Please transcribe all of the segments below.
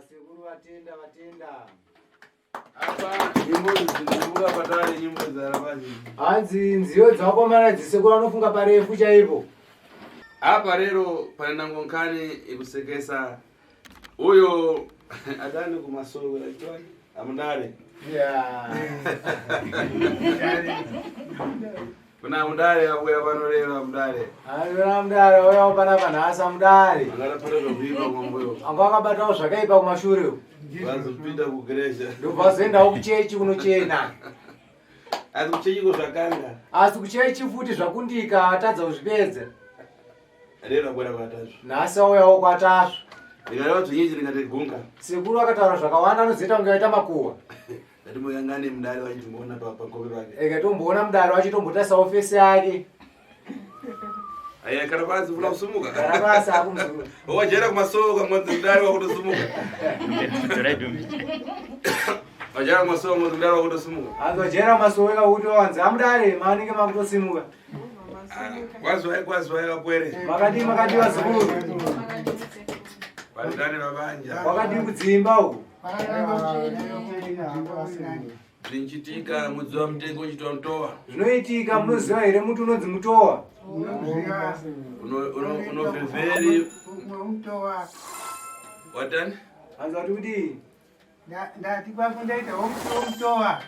Sekuru watenda. Hapa nyimbo zinafunga patale nyimbo za rabazi. Hanzi nziyo dzakomana dzisekuru anofunga parefu chaipo. Hapa lero pana ngonkani ikusekesa. Uyo adani kumasoro la amundale. Yeah. Kuna amundale abuya bano lero amundale. Ayo amundale oyo pana panasa amundale. Angala pale kubiba ngomboyo. Angaka bata zvakaipa kumashure. Vazopinda kugereja. Ndobvazenda kuchechi kunochena. Asi kuchechi zvakanga. Asi kuchechi futi zvakundika atadza kuzvipedza. Lero bwana kwatazvo. Nasi auyawo kwatazvo. Ndikalewa tunyinji ndikategunga. Sekuru akataura zvakawanda anozoita kunge aita makuwa. Ndatimuyangane mudare wachitomboona pakope pake. Eka tomboona mudare wachitombotasawo fesi yake. Aya karabasi funa kusumuka. Karabasi akumsumuka. Wajera kumasoka mudare wakutosumuka. Wajera kumasoka mudare wakutosumuka. Azojera masoka kuti wanzi amudare maninge makutosimuka. Kwazwa kwere. Makadi wazukuru. Vandane vabanja. Wakadi kudzimba uko. Zvinchitika mudzi wa mutengo chitontowa. Zvinoitika munoziva here muti unonzi mutowa. Unovhevheri mutowa. Watani? Anza kuti Ndati kwafunda ita mutowa.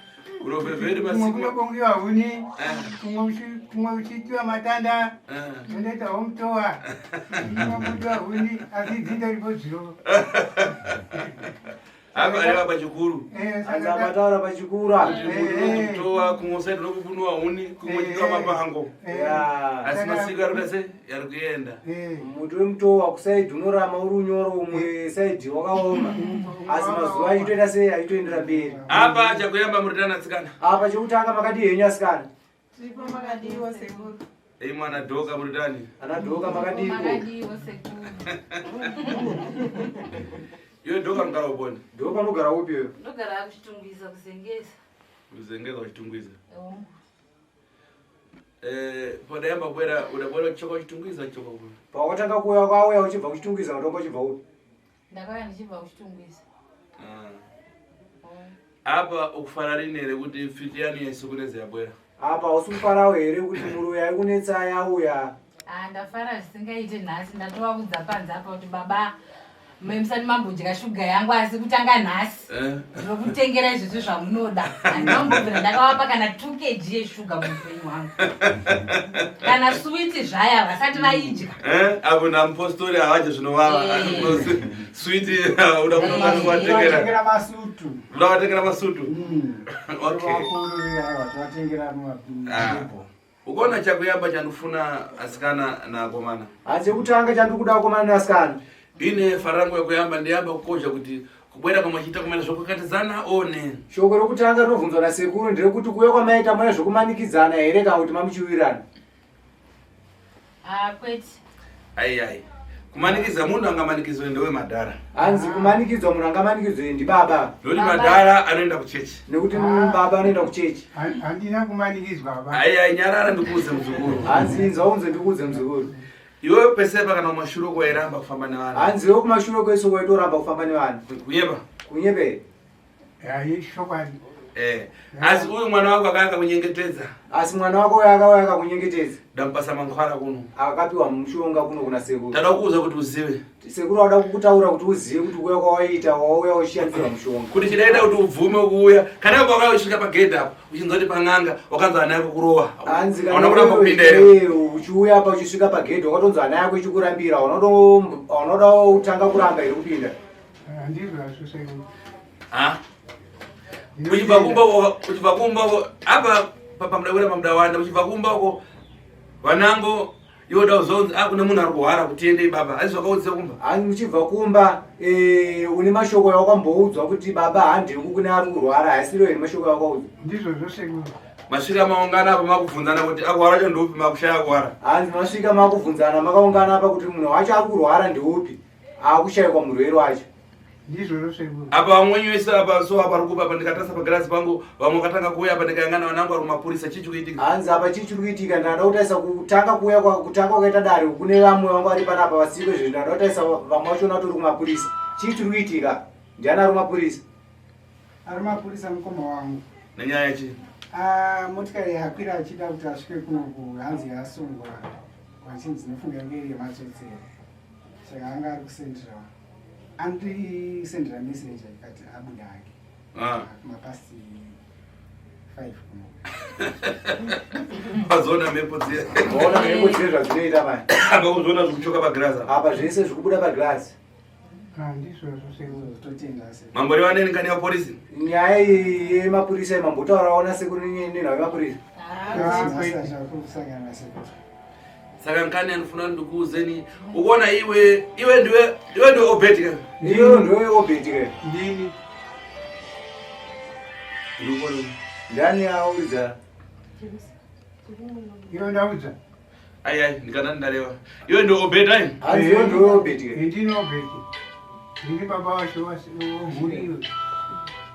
Unovhevheri masiku. Kunobongiwa huni. Kumwe uchitiwa matanda. Ndaita mutowa. Kunobongiwa huni azidzinda ribodziro. Hapa aliwa pachikuru. Anza mataura pachikuru. Mutowa kumosaidu nokufunwa huni kumwechiwa mapango. Asi masiku arudase yarikuenda. Muti wemutowa kusaidhi unorama uri unyoro umwe saidhi wakaoma. Asi mazuva achitoenda sei achitoendera mberi. Apa achakuyamba muritana tsikana. Apa chekutanga makadi henyu asikana. Sipo makadiwo Sekuru. Ei mwana dhoka muritani. Ana dhoka makadiko. Makadiwo Sekuru. Yo dhoka mugara uponi. Dhoka nogara upi yo? Ndogara akuchitungwiza kuzengeza. Kuzengeza uchitungwiza. podayamba kwera udabwera kuchoka chitungwiza choko kuno. Pakatanga kuya kwauya uchibva kuchitungwiza mutombo uchibva upi? Ndakauya ndichibva kuchitungwiza. Apa ukufara rinere kuti fiti yani yesu kuneze yabwera. Apa usufarawo here kuti murume aikunetsa yauya. Ndafara zvisingaite nhasi ndatovaudza panze apa kuti baba memusani mambodya shuga yangu asi kutanga nhasi ndinokutengera izvizvi zvamunoda handingambobvira ndakavapa kana 2 kg yeshuga muupenyu hwangu kana switi zvaya vasati vaidya apo namupostori havaje zvinovava switi uda kunovatengera masutu ukaona chakuyamba chandifuna asikana naakomana chekutanga chandikuda akomana neasikana ine farango yakuyamba ndiyamba kukosha kuti kubwera kwamachita kumana zvokukatidzana one shoko rokutanga rinobvunzwa nasekuru nderekuti kuya kwamaita mwana zvokumanikidzana here kana kuti mamuchiwirana kwete ai kumanikidza munhu angamanikidzwe ndewe madhara hanzi kumanikidzwa munhu angamanikidzwe ndibaba ndokuti madhara anoenda kuchechi nekuti baba anoenda kuchechi handina kumanikidzwa baba ai nyarara ndikuudze muzukuru hanzi nzaunze ndikuudze muzukuru iwe pesepa kana kumashure kwairamba kufamba nevanhu hanzi iwe kumashure kwese kwaitoramba kufamba nevanhu kunyepa kunyepe shokwadi asi uyu mwana wako akanga kunyengetedza asi mwana wako uyo akauya akakunyengetedza ndamupasa mankhwara kuno akapiwa mushonga kuno kuna sekuru tada kuuza kuti uzive sekuru auda kukutaura kuti uzive kuti kuya kwawaita wauya uchishandisirwa mushonga kuti chidaita kuti ubvume kuuya kana pakauya uchisvika pagedhi apo uchinzwa kuti pang'anga wakanzwa ana yako kurowa hanzi kana kuramba kupinda here uchiuya apa uchisvika pagedhi wakatonzwa ana yako ichikurambira unoda utanga kuramba here kupinda uchibva kumbako apa pamudawira pamudawanda uchibva kumbako vanango yoda uzonzi kune munhu ari kuhwara kuti tiendei baba asi zvakaudze kumba hani muchibva kumba une mashoko yawakamboudzwa kuti baba handiri kune ari kurwara hasiro here mashoko yawakaudzwa ndizvo zvose masvika maungana apa makubvunzana kuti akuhwara cho ndeupi makushaya kuhwara hanzi masvika makubvunzana makaungana apa kuti munhu wacho ari kurwara ndeupi akushayikwa murwere wacho ndizvo zvose apa vamwenyu vese apa so apa rikupa apa ndikatarisa pagirazi pangu vamwe vakatanga kuuya apa ndikayangana vanangu ari kumapurisa chii chikuitika hanzi apa chii chiri kuitika ndada kutarisa kutanga kuuya kutanga kwakaita dare kune vamwe vangu vari panapa vasiko izvezvi ndada kutarisa vamwe vachona tori kumapurisa chii chiri kuitika ndiani ari kumapurisa ari mapurisa mukoma wangu nenyaya chii motikari yakwira achida kuti asvike kunoku hanzi yasungwa kwachinzi dzinofunga ngeri yematsvetsero saka anga ari kusendera andisendera meseji ikati abuda ake kumapasi 5 kuno wazoona mhepo dziye waona mhepo dziye zvadzinoita mani apa uzoona zvikuchoka pagirazi apa zvese zvikubuda pagirazi ndizvo zvose totenda se mamboriwa neni kani yapolisi nyaya yemapurisa mambotauraona sekuru nenhau yemapurisa kusangana sekuru saka nkani anofuna ndikuuzeni ukuona iwe ndiwe obetika iwe ndiwe obetika ndini ndani audza iwe ndaudza ai ndikana ndareva iwe ndio obeta ai hanzi iwe ndiwe obetika ndini obeti ndini baba wacho mhuri iwe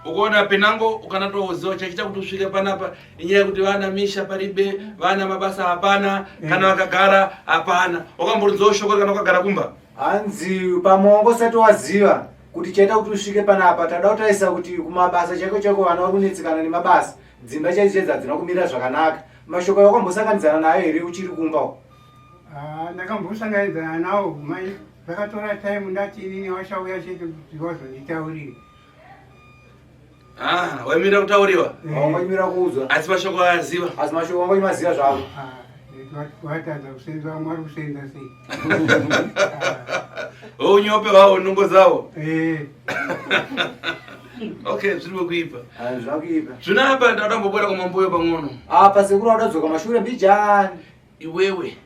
ukuona penango ukanatouziwa chachiita kuti usvike panapa inyaya yekuti vana misha paribe vana mabasa hapana kana vakagara hapana wakamboridzawo shoko kana wakagara kumba hanzi pamongo usati waziva kuti chaita kuti usvike panapa tada kutarisa kuti kumabasa chaiko chaiko vana vari kunetsekana nemabasa dzimba chaichedza hadzina kumira zvakanaka mashoko akambosanganidzana nayo here uchiri kumba ndakambosanganidzana nawo mai zvakatora time ndati inini wachauya chete kuti wazonditaurire waimira kutauriwa wanganyimira kuudzwa asi mashoko ayaziva asi mashoko wanganyimaziva zvavo watadza kusenza vamwe vari kusenza sei unyope wavo nungo dzavo okay zviri kuipa zvakuipa zvino apa ndada kumbobwera kwamambuyo pang'ono apa sekuru audatsoka mashure mbijani iwewe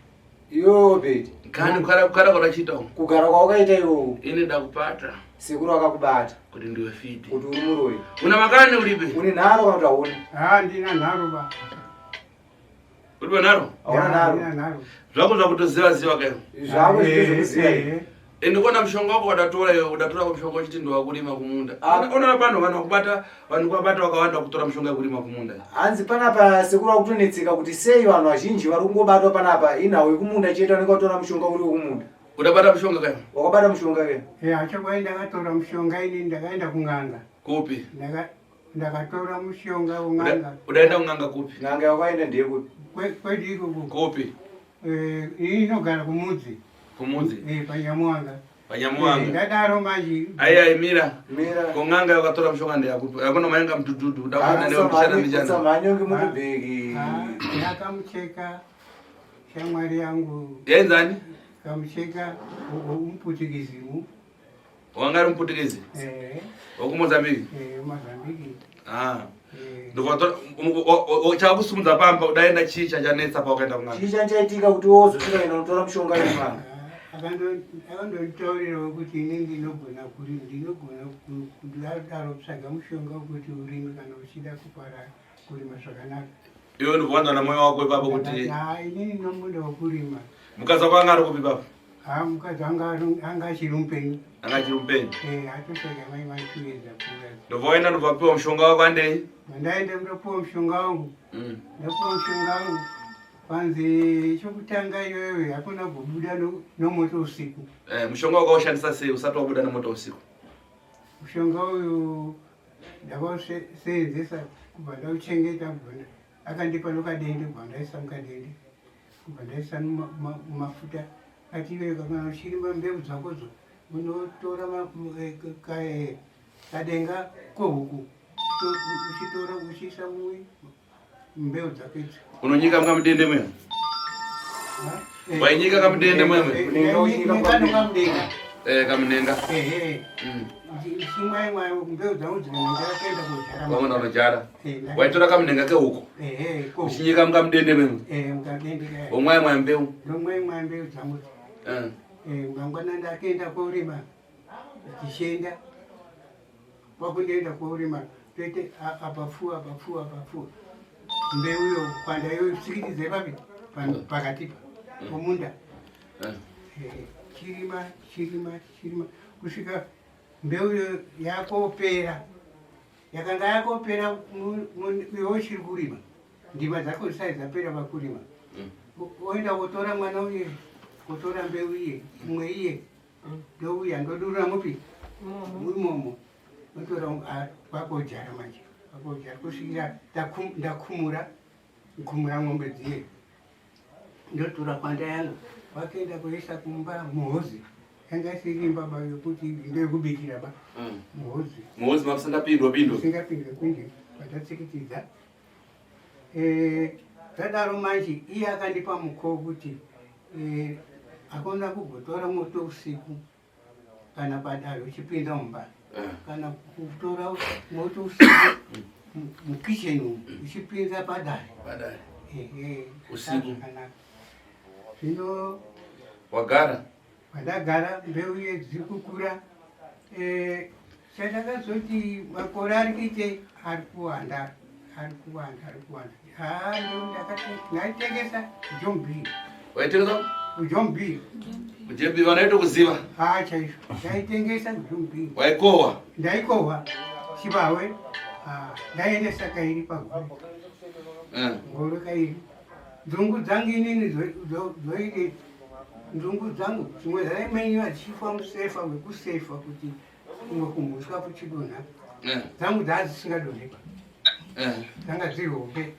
iwewo beti kani kugara kwakachiita kugara kwaukaita iwowo ini ndakupata sekuru akakubata kuti ndiwe fiti kuti uri muroi una makani ulipe une nharo kana kuti hauna ndina nharo ba ulipe nharo hauna nharo zvako zvakutoziva ziva kayo zvako zvikuziva ndikona mushonga wako udatora mushonga wechitindo wakurima kumunda. Ona pano vanhu vakubata vanhu kwabata wakawanda kutora mushonga wekurima kumunda. Hanzi panapa Sekuru akutonetseka kuti sei vanhu vazhinji vari kungobatwa panapa inawo yekumunda chete nekatora mushonga uri wekumunda. Udabata mushonga kai? Wakabata mushonga kai? Achakwenda ndakatora mushonga ini ndakaenda kung'anga. Kupi? Ndakatora mushonga kung'anga. Udaenda kung'anga kupi? Ng'anga yakaenda ndiye kuti? Kwediko kupi? Inogara kumudzi. Kumudzi? Panyamuhanga. Panyamuhanga. Ndadaro manje. Ai mira. Kung'anga yakatora mushonga ndiye akupi? Yakona mayenga mtududu udakona leo mshana mijana. Samanyo ngimuntu bhegi. Yakamucheka shamwari yangu. Yenzani? Kamucheka umputikisi. Wangari umputikisi? Wakumozambiki? Mozambiki. Ndokutora chakusumudza pamba udaenda chicha chanetsa pa ukaenda kung'anga. Chicha chaitika kuti wozosvika ino unotora mushonga wekung'anga. Akandontaurira kuti inenge ndinogona kudaro kutsvaga mushonga wekuti urimi kana uchida kurima zvakanaka. Iwe ndobvanza namoyo wako ipapo kuti inini nomunda wokurima. Mukadzi wako anga ari kupi ipapo? Mukadzi anga achiri mupenyu. Anga achiri mupenyu? Atosvika mai maituedza kura. Ndobvaenda ndobvapiwa mushonga wako andei? Ndaenda ndopiwa mushonga wangu. Ndopiwa mushonga wangu. Panzi chokutanga iwewe hakuna kubuda nomoto usiku. Mushonga wako ushandisa sei usati wabuda nomoto usiku? Mushonga uyu ndakausenzesa kubva ndauchengeta kubva akandipa nokadende kubva ndaisa mukadende kubva ndaisa mumafuta ati iwewe kana uchirima mbeu dzakodzo unotora kadenga kohuku uchitora uchiisa mbeu dzakodzo unonyika mkamudende mwemwe? Wainyika kamudende mwemwe? Kamudenga. Chimwe mbeu dzangu dzikaenda kojara. Wamona unojara. Waitora kamudenga kehuko. Uchinyika mkamudende mwemwe? Mukadende. Omwe mbeu. Nomwe mbeu dzangu. Mangwana ndakaenda korima. Tichenda. Pakundoenda korima toite apafuwa. Mbeu yo kwanda yo sikidze papi pakati pomunda. Chirima kusvika mbeu yo yakopera. Yakanga yakopera iwe uchiri kurima. Ndima dzako dzisati dzapera pakurima. Woenda wotora mwana uye wotora mbeu iye umwe iye ndouya ndodurura mupi muimomo notora kwakojara manje kwakojara kusvikira ndakumura ng'ombe dziye ndotora kwanda yangu wakaenda kuisa kumba muhozi yanga isiri mbaba yokuti ndeyekubikira ba muhozi makusingapindwa singapindwe patatsikitidza tadaro manje iye akandipa mukoo kuti akona kugotora moto usiku kana padare uchipinda mumba kana kutora moto usiku mukitchen umu uchipinda padare usiku. Zvino pandagara mbeu ye dziri kukura chandakazoti makore ari kuite ari kuwanda ndakati ndaitengesa jombi. Waitengesa jombi? Jombi vanaito kuziva? Chaizvo ndaitengesa jombi. Waikohwa? Ndaikohwa chivawe ndaendesa kairi pagore ngoro kairi. Nzungu dzangu inini dzoide nzungu dzangu dzimwe dzaimenyiwa dzichifa musefa wekusefa kuti kumwe kumbuswa kuchidonha dzangu dzadzisingadonheka dzanga dziri hombe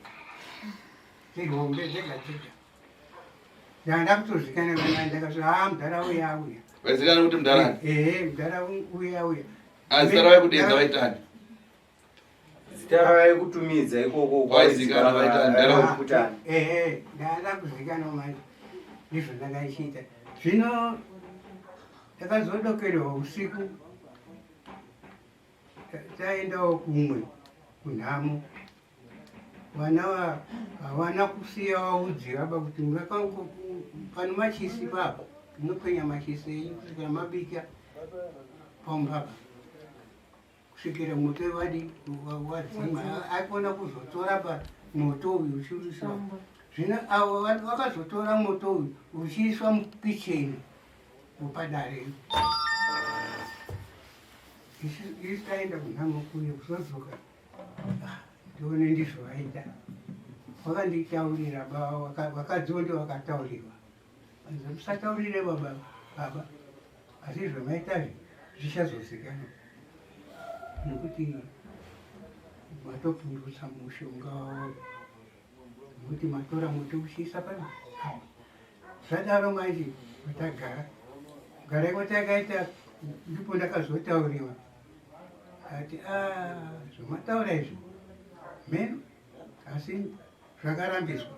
dzega ndakutozvikana vana ndakati mudhara uya auya. Waizikana kuti mudhara? Mudhara uya auya. Zita raikudenza vaitani? Zita raikutumidza ikoko waizikana vaitani mudhara wekutani? Ndaada kuzikana manje ndizvo ndakaichita. Zvino ndakazodokerwa usiku taendawo kumwe kunhamo. Vana havana kusiya vaudzi vaba kuti pano machisi papa ndinopenya machisi enyu kusvikira mabika pambapa kusvikira moto wadzima aikona kuzotora pamoto uyu uchiiswa. Zvino avo vakazotora moto uyu uchiiswa mukicheni upadare isi taenda kunhamo kuyo kuzozoka ndione ndizvaita wakanditaurira baba vakadziwo ndio vakataurirwa musataurire baba asi zvamaita zvichazozikanwa nekuti matopundutsa mushonga wavo nekuti matora muti uchiisa pano zvadaro manje matagara gara kwatakaita ndipo ndakazotauriwa ati zvomataura izvo meno asi zvakarambiswa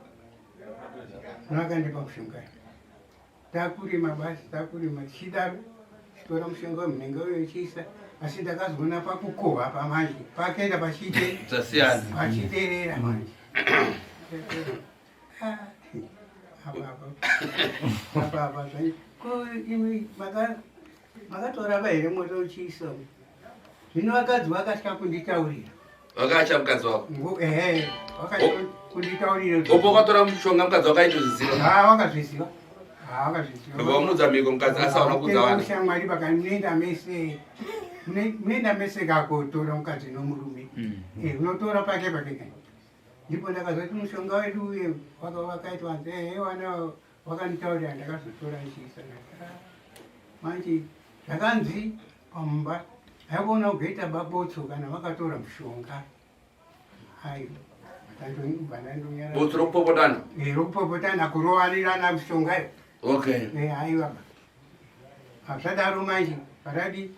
noakandipa mushonga takurima basi takurima chidaro chitora mushonga wemunhenga uyo ichiisa asi ndakazoona pakukohwa pamanje pakaenda pachiterera manje apa imi makatorava here moto uchiisa zvino vakadzi vakatya kunditaurira Wakacha mkazi wako. Wakatya kunditaurira opo katora mushonga mkazi wakaitozviziva wakazviziva wakazviziva vamudza miko mkazi asaona kudza vana shamwari munoenda mese kakotora mukadzi nomurume unotora pake kani ndipo ndakazoti mushonga wedu uye wakaitwa nze wana wakanditaurira ndakazotora ichiisa manje zvakanzi pamumba haikuona kugaita babotso kana vakatora mushonga aiwa botso rokupopotana rokupopotana kurovanirana mushongayo aiwa zvadaro manje paradi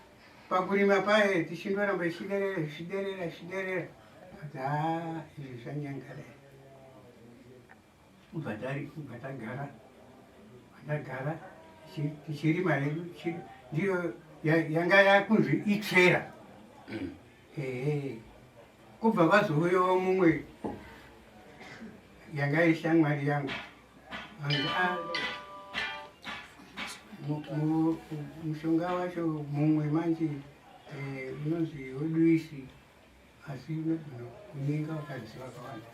pakurima paye tichindoramba zviderera ati izvi zvanyangara ubva tagara tichirima hedu ndiyo yanga yakunzi itsvera kubva kwazouyawo mumwe yanga ishamwari yangu mushonga wacho mumwe manje unonzi woduisi asi unogona kunyenga wakadzi vakawanda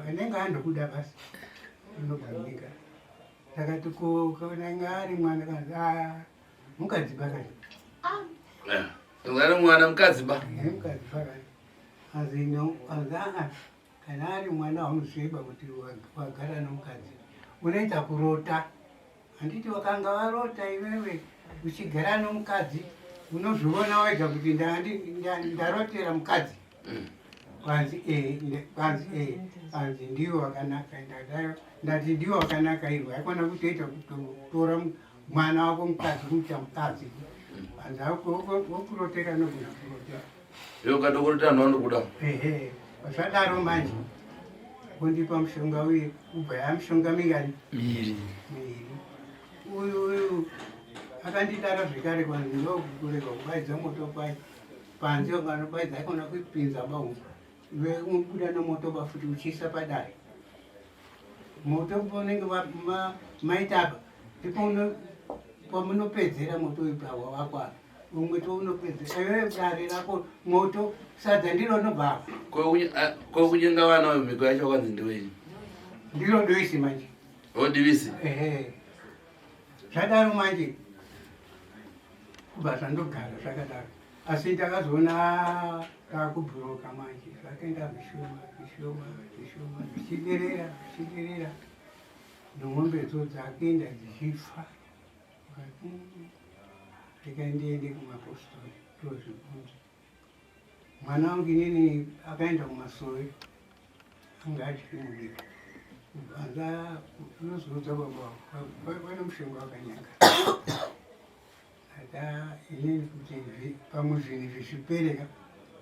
anenge andokuda basi unoganika takati konanga ari mwana kanzi mukadzi bakati ari mwana mukadzi ba mukadzi bakati azino kana ari mwana wamuziba kuti wagara nomukadzi unoita kurota handiti wakanga warota iwewe uchigara nomukadzi unozviona wega kuti ndarotera mukadzi kwanzi ndiwo wakanaka ndati ndiwo wakanaka irwo haikona kutoita kutora mwana wako mukadzi kumuita mukadzi kwanzi wokurotera nogona kurotera iwe ukatokurotera ndokuda zvadaro manje kundipa mushonga uye ubva yamushonga mingani miviri uyu akandidara zvekare kwanzi ndokurega kubaidza moto pai panze ukanobaidza aikona kuipinza bahu iwe unobuda nomoto bafuti uchiisa padare moto paunenge maitapa ndipo pamunopedzera moto uyu pahwa wakwana umwe tounopedzera iwe dare rako moto sadza ndiro nobva kokunyenga vana vemhiko yacho wakanzi ndiwenyi ndiro doisi manje odivisi zvadaro manje kubva zvandogara zvakadaro asi ndakazoona takubhuroka manje zvakaenda zvishoma zvichiderera nomwombe dzo dzakaenda dzichifa ndikaendiende kumapostori ndozvibvunza mwana wangu inini akaenda kumasore anga achimudika anza unozodza baba pane mushonga wakanyanga ata inini kuti pamuzvini zvichipereka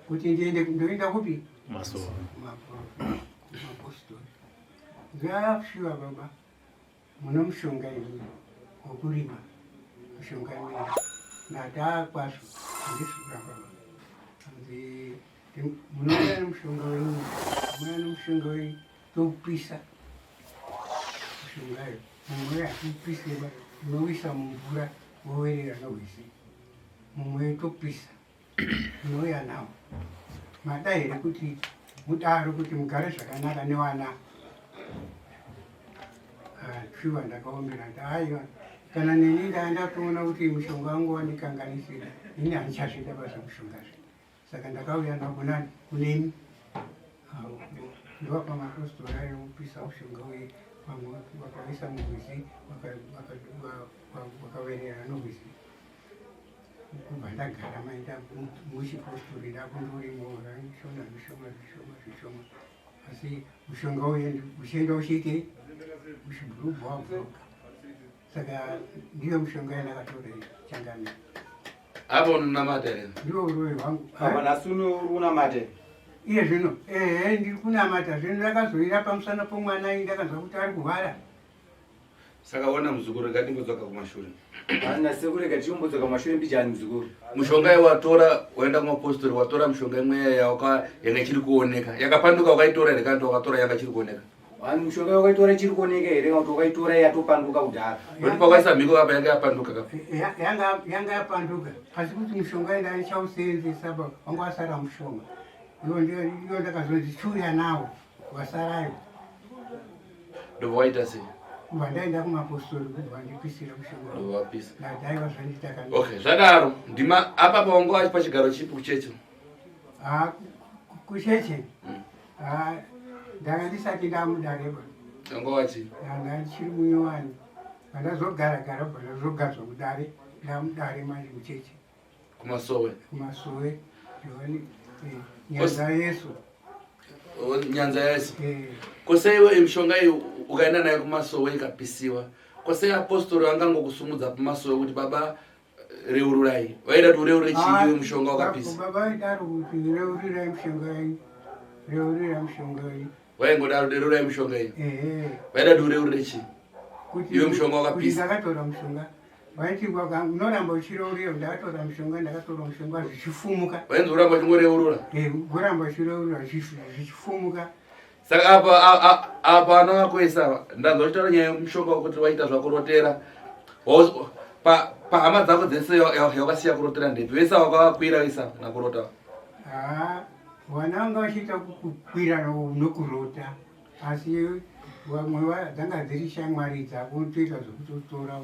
kuti ndoenda kupi kumapostori ngakushiva baba muna mushonga ini wokurima mushonga mene natakwazvo andizvikuramba anzi munoona mushonga wenyu munoona mushonga wenyu tokupisa mushongayo mumwe hatiupiseba unowisa mumvura wowerera nohwisi mumwe tokupisa unouya nawo mada here kuti mudaro kuti mugare zvakanaka newana shuva ndakaombera kuti aiwa kana neni ndatoona kuti mushonga wangu wandikanganisira ini handichazvida basa mushongazve saka ndakauya nakunani kuneni ndova pamapostora yekupisa mushonga uye vamwe vakaisa murwizi vakaverera norwizi kubva ndagara maita muchipostori ndakundorimo zvishoma asi mushonga uye uchienda uchiite uchibhurubha wabvuka saka ndiyo mushonga yandakatora changamira apa unonamata here ndiwo uroyi hwangu nasuni unamata iye zvino ndiri kunamata zvino ndakazoira pamusana pomwana ai ndakazwa kuti ari kurwara saka ona muzukuru ngatimbodzoka kumashure ana sekuru ngatimbodzoka kumashure mbijani muzukuru mushonga watora waenda kumapostori watora mushonga imwe yanga ichiri kuoneka yakapanduka wakaitora here kana wakatora yanga ichiri kuoneka mushonga wakaitora ichiri kuoneka here kana kuti wakaitora yatopanduka kudhara kuti pakaisa mhiko apa yanga yapanduka yanga yapanduka asi kuti mushonga enda ichausenzesa wanga wasara mushoma iyo ndakazonzi chuya nawo wasarayo ndobva waita sei kubva ndaenda kumapostori kubva ndipisira mushonga wapisa daiva zvanditaka okay zvadaro ndima apa pawangu achi pachigaro chipi kucheche kucheche ndanga ndisati ndamudareba anga wachi ndichiri munyowani pandazogara bva ndazogadzwa mudare ndamudare manje kucheche kumasowe nyanza yesu nyanza yesu kwaseiwe mishonga iyi ukaenda nayo kumasowe ikapisiwa kwasei apostori angangokusumudza pamasowe kuti baba reururai waida kuti ureure chii mushonga wakapisa baba aidaro kuti reurirai mushonga iyi waingodaro reurai mushonga iyi waida kuti ureurire chii iwe mushonga wakapisa ndakatora mushonga waiti unoramba uchireurira ndakatora mushonga ndakatora mushonga zvichifumuka wainzi uramba uchingoreurura uramba uchireurira zvichifumuka saka apa ana vakoisa ndanzwa uchitaura nyaya yemushonga wekuti waita zvakurotera pahama dzako dzese yawakasiya kurotera ndepi vese wakavakwira visa nakurota vana vanga vachiita kukwira nokurota asi vamwe dzanga dziri shamwari dzako toita zvokutotora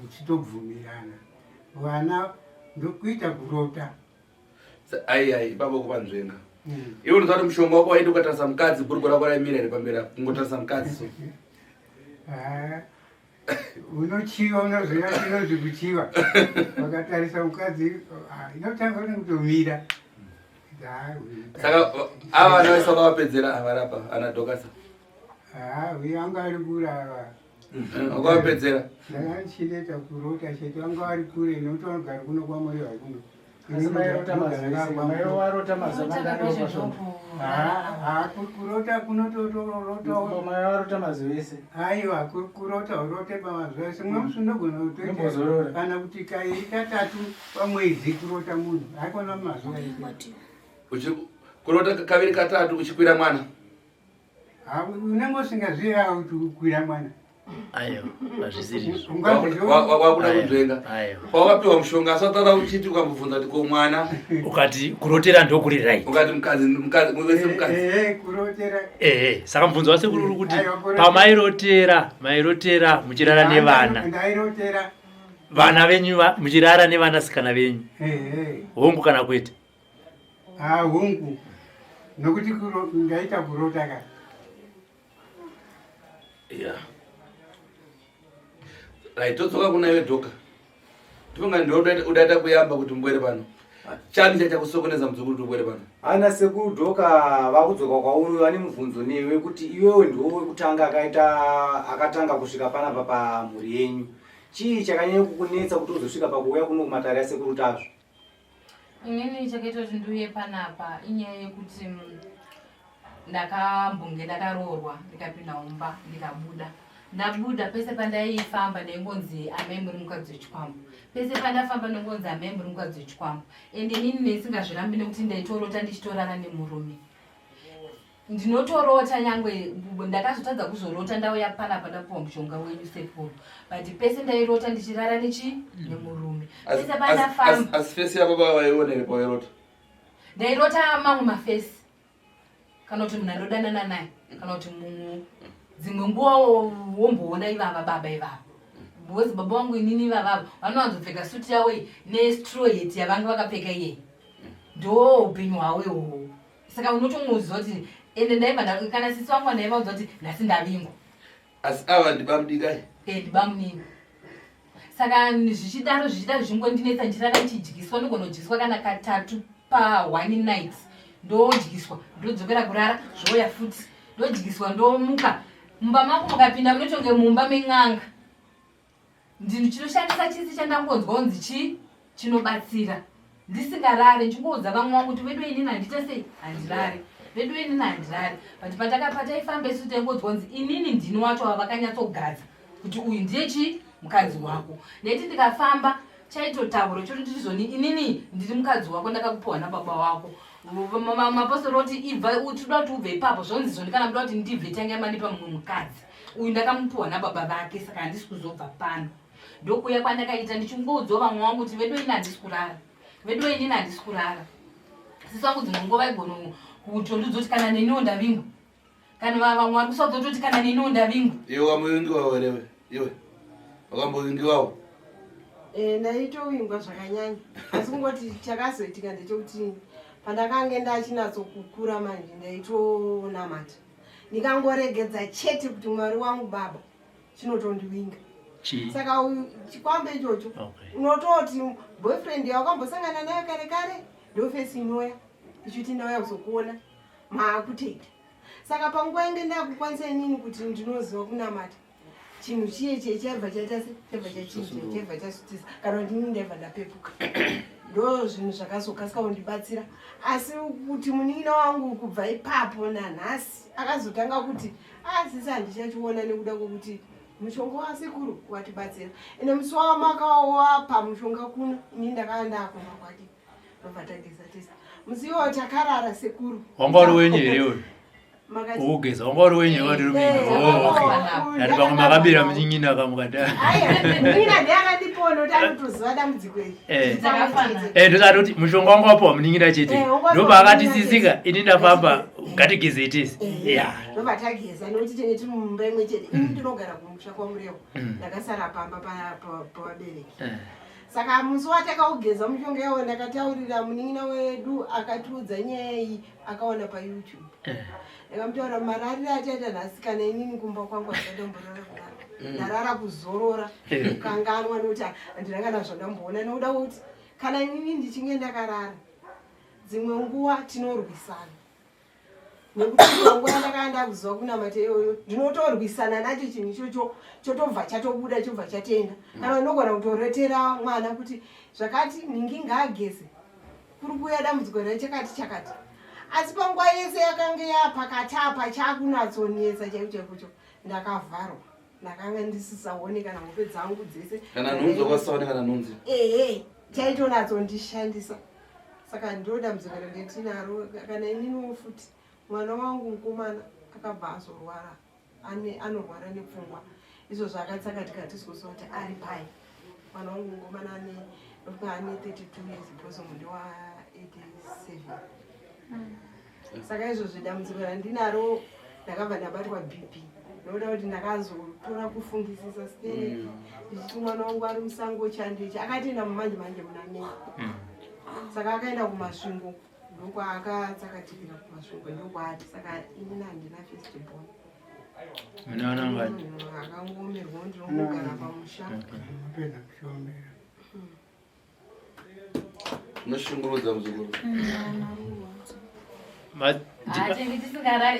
uchitobvumirana vana ndokuita kurota ai ipapo kupanzvenga iwe unoziva kuti mushonga wako waiti ukatarisa mukadzi bhurugwa rako raimira here pamberi apo kungotarisa mukadzi so unochiva unoziva chinonzi kuchiva wakatarisa mukadzi inotanga nekutomira saka ava vana vese wakavapedzera avarapa ana dhokasa uye anga ari kure ava wakavapedzera ndanga ndichireta kurota chete vanga vari kure nokuti vanogara kuno kwamuriwa kuno kurota kunototorota aiwa kurota urote pamazuva ese mwe musindogona kutoita kana kuti kairi katatu pamwedzi kurota munhu haikona mumazuva ese kurota kaviri katatu uchikwira mwana unenge usingaziva kuti ukwira mwana ayo hazvisiri wakuda kunzvenga pawakapiwa mushonga asatara uchiti ukambobvunza kuti ko mwana ukati kurotera ndokurirai ukati mukadzi kurotera saka mubvunzo wasekuru uri kuti pamairotera muchirara nevana ndairotera vana venyu muchirara nevanasikana venyu hongu kana kwete hongu nokuti ndaita kurota ka right todzoka kuna iwe dhoka tiponga ndodaita kuyamba kuti mbwere pano chani chachakusokoneza muzukuru kuti ubwere pano ana sekuru dhoka vakudzoka kwauri vane mubvunzo newe kuti iwewe ndiwo wekutanga akatanga kusvika panapa pamhuri yenyu chii chakanyanya kukunetsa kuti uzosvika pakuuya kuno kumatare asekuru tazvo inini chakaita kuti ndiuye panapa inyaya yekuti ndakambonge ndakaroorwa ndikapinda mumba ndabuda pese pandaifamba ndaingonzi amai muri mukadzi wechikwambo pese pandafamba ndingonzi amai muri mukadzi wechikwambo ende inini ndisingazvirambi nekuti ndaitorota ndichitorana nemurume ndinotorota nyangwe ndakazotadza kuzorota ndauya panapa ndapuwa mushonga wenyu Sekuru but pese ndairota ndichirara nemurume pese pandafamba asi fesi yako vavaiona iripo wairota ndairota mamwe mafesi kana kuti munhu andodanana naye kana kuti dzimwe nguva womboona ivava baba ivava because baba vangu inini ivavavo vanowanzopfeka suti yavo nestroyet yavange vakapfeka iyei ndo upenyu hwavo ihwohwo saka unotomuudza kuti ende ndaibva kana sisi vangu vandaivaudza kuti nhasi ndavingwa asi ava ndibamudika ndibamunini saka zvichidaro zvingondinetsa ndirara ndichidyiswa ndinogonodyiswa kana katatu pa1 night ndodyiswa ndodzokera kurara zvoya futi ndodyiswa ndomuka mumba mangu mukapinda munotonge mumba men'anga ndinhu chinoshandisa chisi chandangonzwa kunzi chinobatsira ndisingarare ndichingoudza vamwe vangu kuti vedu inini handita sei handirare vedu inini handirare but pataiifamba isu taingodzwa kunzi inini ndini wacho wavakanyatsogadza kuti uyu ndiye mukadzi wako neti ndikafamba chaitotauro choti tizoni inini ndiri mukadzi wako ndakakupiwa nababa wako mapostori oti ibva toda kuti ubve ipapo zvonzi zvoni kana muda kuti ndibve tange mandipa mumwe mukadzi uyu ndakamupiwa nababa vake saka handisi kuzobva pano ndokuya kwandakaita ndichingoudzawo vamwe vangu kuti vedu inini handisi kurara vedu inini handisi kurara sisi vangu dzimwe nguva igono kutondidzoti kana neniwo ndavingwa kana vamwe vari kusaudza kana neniwo ndavingwa iwe wamuvingiwawo werewe iwe wakambovingiwawo ndaitowingwa zvakanyanya asi kungoti chakazoitika ndechekuti pandakange ndachinatsokukura manje ndaitonamata ndikangoregedza chete kuti mwari wangu baba chinotondivinga saka chikwambo ichocho unototi boyfriend yakambosangana nayo kare kare ndofesi inoya ichiti ndauya kuzokuona maakuteita saka panguva inge ndakukwanisa inini kuti ndinoziva kunamata chinhu chiye chaibva chaitase chaibva chachinja chaibva chasutisa kana kuti inini ndaibva ndapepuka ndo zvinhu zvakazokasika kundibatsira asi kuti munin'ina wangu kubva ipapo nanhasi akazotanga kuti sisi handichachiona nekuda kwokuti mushonga wasekuru watibatsira ende musi wamakawapa mushonga kuno ini ndakava ndakumba kwake ndobva tageza tese musi iwo takarara sekuru wanga uri wenyu here uyu ugeza wanga uri wenyu nati pamwe makabira munyin'ina akamukata munyin'ina ndiyakandipono takutoziva dambudziko iri ndosati kuti mushonga wanga wapiwa munyin'ina chete ndobva akati sisika ini ndafamba ngatigeze tese ndobva tageza nokuti tinge tiri mumba imwe chete ini ndinogara kumusha kwamurewo ndakasara pamba pavabereki saka musi watakaugeza mushonga yawo ndakataurira munin'ina wedu akatiudza nyaya iyi akaona payoutube ndakamutaura mararire achaita nhasi kana inini kumba kwangu asadomborara kurara ndarara kuzorora kukanganwa nokuti handina kana zvandamboona nokuda kuti kana inini ndichinge ndakarara dzimwe nguva tinorwisana nekuti nguva yandakanga ndakuziva kunamata iyoyo ndinotorwisana nacho chinhu ichocho chotobva chatobuda chobva chatenda kana ndinogona kutoretera mwana kuti zvakati ningi ngaageze kuri kuuya dambudziko rechakati chakati asi panguva yese yakanga yapakatapa chakunatsonetsa chaikucho ndakavharwa ndakanga ndisisaone kana hope dzangu dzese kana nhunzi wakasaone kana nhunzi chaitonatsondishandisa saka ndodambudziko rendetinaro kana ininiwo futi mwana wangu mukomana akabva azorwara anorwara nepfungwa izvo zvakatsakatika tisikuziva kuti ari pai mwana wangu mukomana ane 32 years because mundi wa87 saka izvozvo dambudziko randinaro ndakabva ndabatwa bp nokuda kuti ndakazotora kufungisisa stereki ndichiti mwana wangu ari musango chandichi akatienda mumanje manje muna mei saka akaenda kumasvingo ndokwaakatsakatikira kumasvingo ndokwaati saka inini handina first born akangomerwa ndinongogara pamusha unoshungurudza muzukuru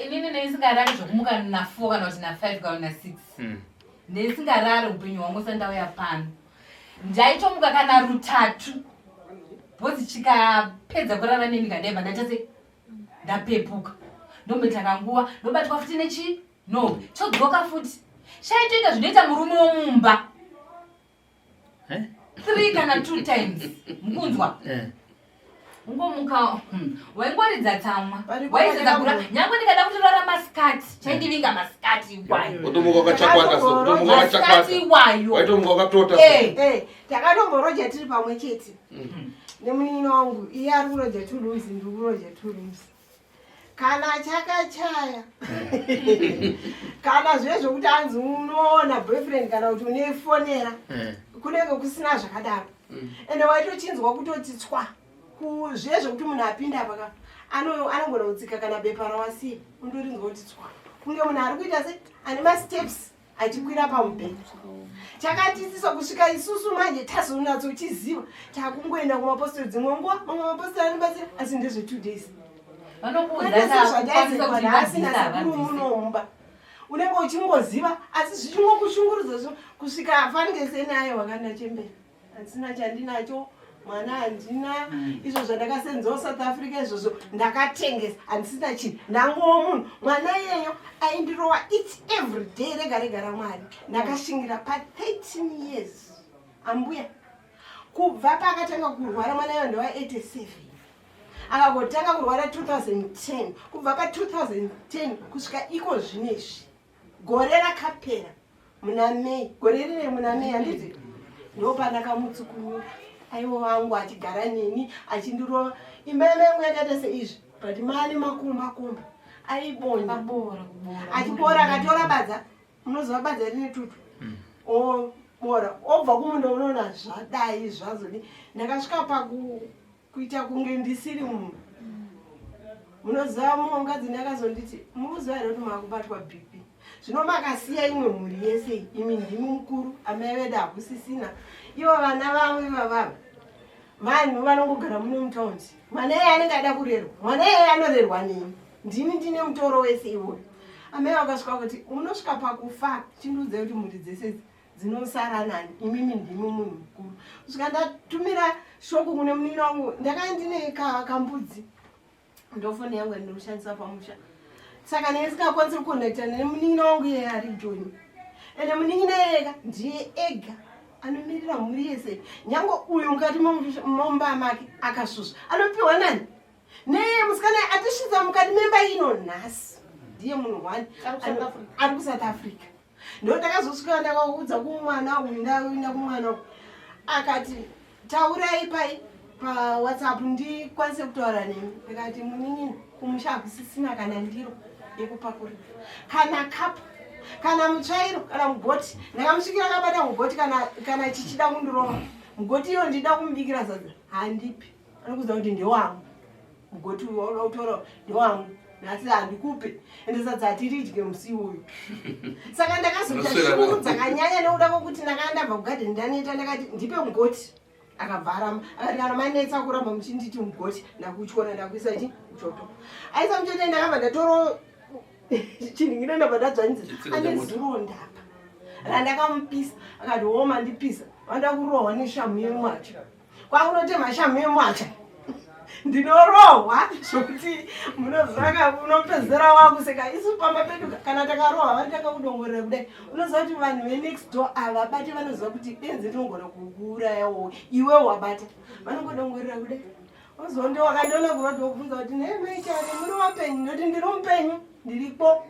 inini ndeisingarari zvokumuka na4 kana kuti na5 kana na6 ndeisingarari upenyu hwangu sandauya pano ndaitomuka kana rutatu bhozi chikapedza kurara neni kandaibva ndatase ndapepuka ndombetaka nguva ndobatwa futi nechi no chodzoka futi chaitoita zvinoita murume womumba 3 kana 2 times mukunzwa ungomuka waingoridza tsamwa waizedza kura nyange ndikada kutorara masikati chaindivinga masikati iwayo utomuka ukachakwata so utomuka ukachakwata iwayo waitomuka ukatota takatomborojya tiri pamwe chete nemunini wangu iye ari kurodya 2 rooms ndiri kurodya 2 rooms kana chakachaya kana zvezvo kuti anzi unoona boyfriend kana kuti unefonera kunenge kusina zvakadaro ende waitochinzwa kutoti tswa kuzvezvo kuti munhu apinda paka anogona kutsika kana bepa rawasiya undorinzwa kuti tswa kunge munhu ari kuita se ane masteps achikwira pamubhedha chakatisiso kusvika isusu manje tazonatso uchiziva takungoenda kumaposteri dzimwe nguva mamwe maposteri anobatsira asi ndezve 2 days asina Sekuru munomba unenge uchingoziva asi zvichingokushungurudza kusvika afanike naye wakanda chembera handisina chandinacho mwana handina izvo zvandakasenzawo South Africa izvozvo ndakatengesa handisina chinhu ndangowo munhu mwana iyeyo aindirowa each every day rega ramwari ndakashingira pa13 years ambuya kubva paakatanga kurwara mwana iyeyo ndowa 87 akagotanga kurwara 2010 kubva pa2010 kusvika iko zvinezvi gore rakapera muna Mei gore rine muna Mei handiti ndopandakamutsukunyura aiwo wangu achigara neni achindirova imba yangu yakaita seizvi but mane makumba aibonda achibora akatora badza munoziva badza rine tutu obora obva kumunda unoona zvadai zvazodi ndakasvika pakuita kunge ndisiri munhu munoziva mumwe mukadzi ndakazonditi mukuziva here kuti makubatwa BP zvino makasiya imwe mhuri yese imi ndimi mukuru amai vedu hakusisina ivo vana vamwe vavava vanhu vanongogara muno mutaundi mwana iye anenge ada kurerwa mwana iye anorerwa neni ndini ndine mutoro wese iwoyo amai vakasvika kuti unosvika pakufa chindiudza kuti mhuri dzese dzinosara nani imimi ndimi munhu mukuru kusvika ndatumira shoko kune munin'ina wangu ndakanga ndine kambudzi ndofoni yangu yandinoshandisa pamusha saka nesingakwanisi kukonekta nemunin'ina wangu iye ari joni ende munin'ina ega ndiye ega anomirira mhuri yese nyange uyu mukati momba make akasvusva anopiwa nani neye musikana atisvitsa mukati memba ino nhasi ndiye munhu 1 ari kuSouth Africa ndo ndakazosvika ndakaudza kumwana uyu ndaenda kumwana uyu akati taurai pai paWhatsApp ndikwanise kutaura nemi ndikati munin'ina kumusha hakusisina kana ndiro yekupakurira kana kapu kana mutsvairo kana mugoti ndakamusvikira akabata mugoti kana chichida kundirova mugoti iyo ndida kumubikira sadza handipi anokuudza kuti ndewangu mugoti utora ndewangu nhasi handikupe ende sadza hatiridye musi uyu saka ndakazoita shungu dzakanyanya nekuda kwokuti ndakanga ndabva kugadheni ndaneta ndakati ndipe mugoti akabvarama akati kana manetsa kuramba muchinditi mugoti ndakutyona ndakuisa chi uchoto aisa muchoto ndakabva ndatoro chinhingina ndabva ndadzvanyiza ane zironda apa randakamupisa akati homa ndipisa vanda kurohwa neshamu yemwacha kwakunotema shamu yemwacha ndinorohwa zvokuti munozaka unopedzera wangu seka isu pamba pedu kana takarohwa vanotanga kudongorera kudai unoziva kuti vanhu venext door avabati vanoziva kuti benzi rinogona kukuurayawo iwe wabata vanongodongorera kudai ozondi wakandiona kuroti wokubvunza kuti nemaichane muri wapenyu noti ndiri mupenyu ndiripo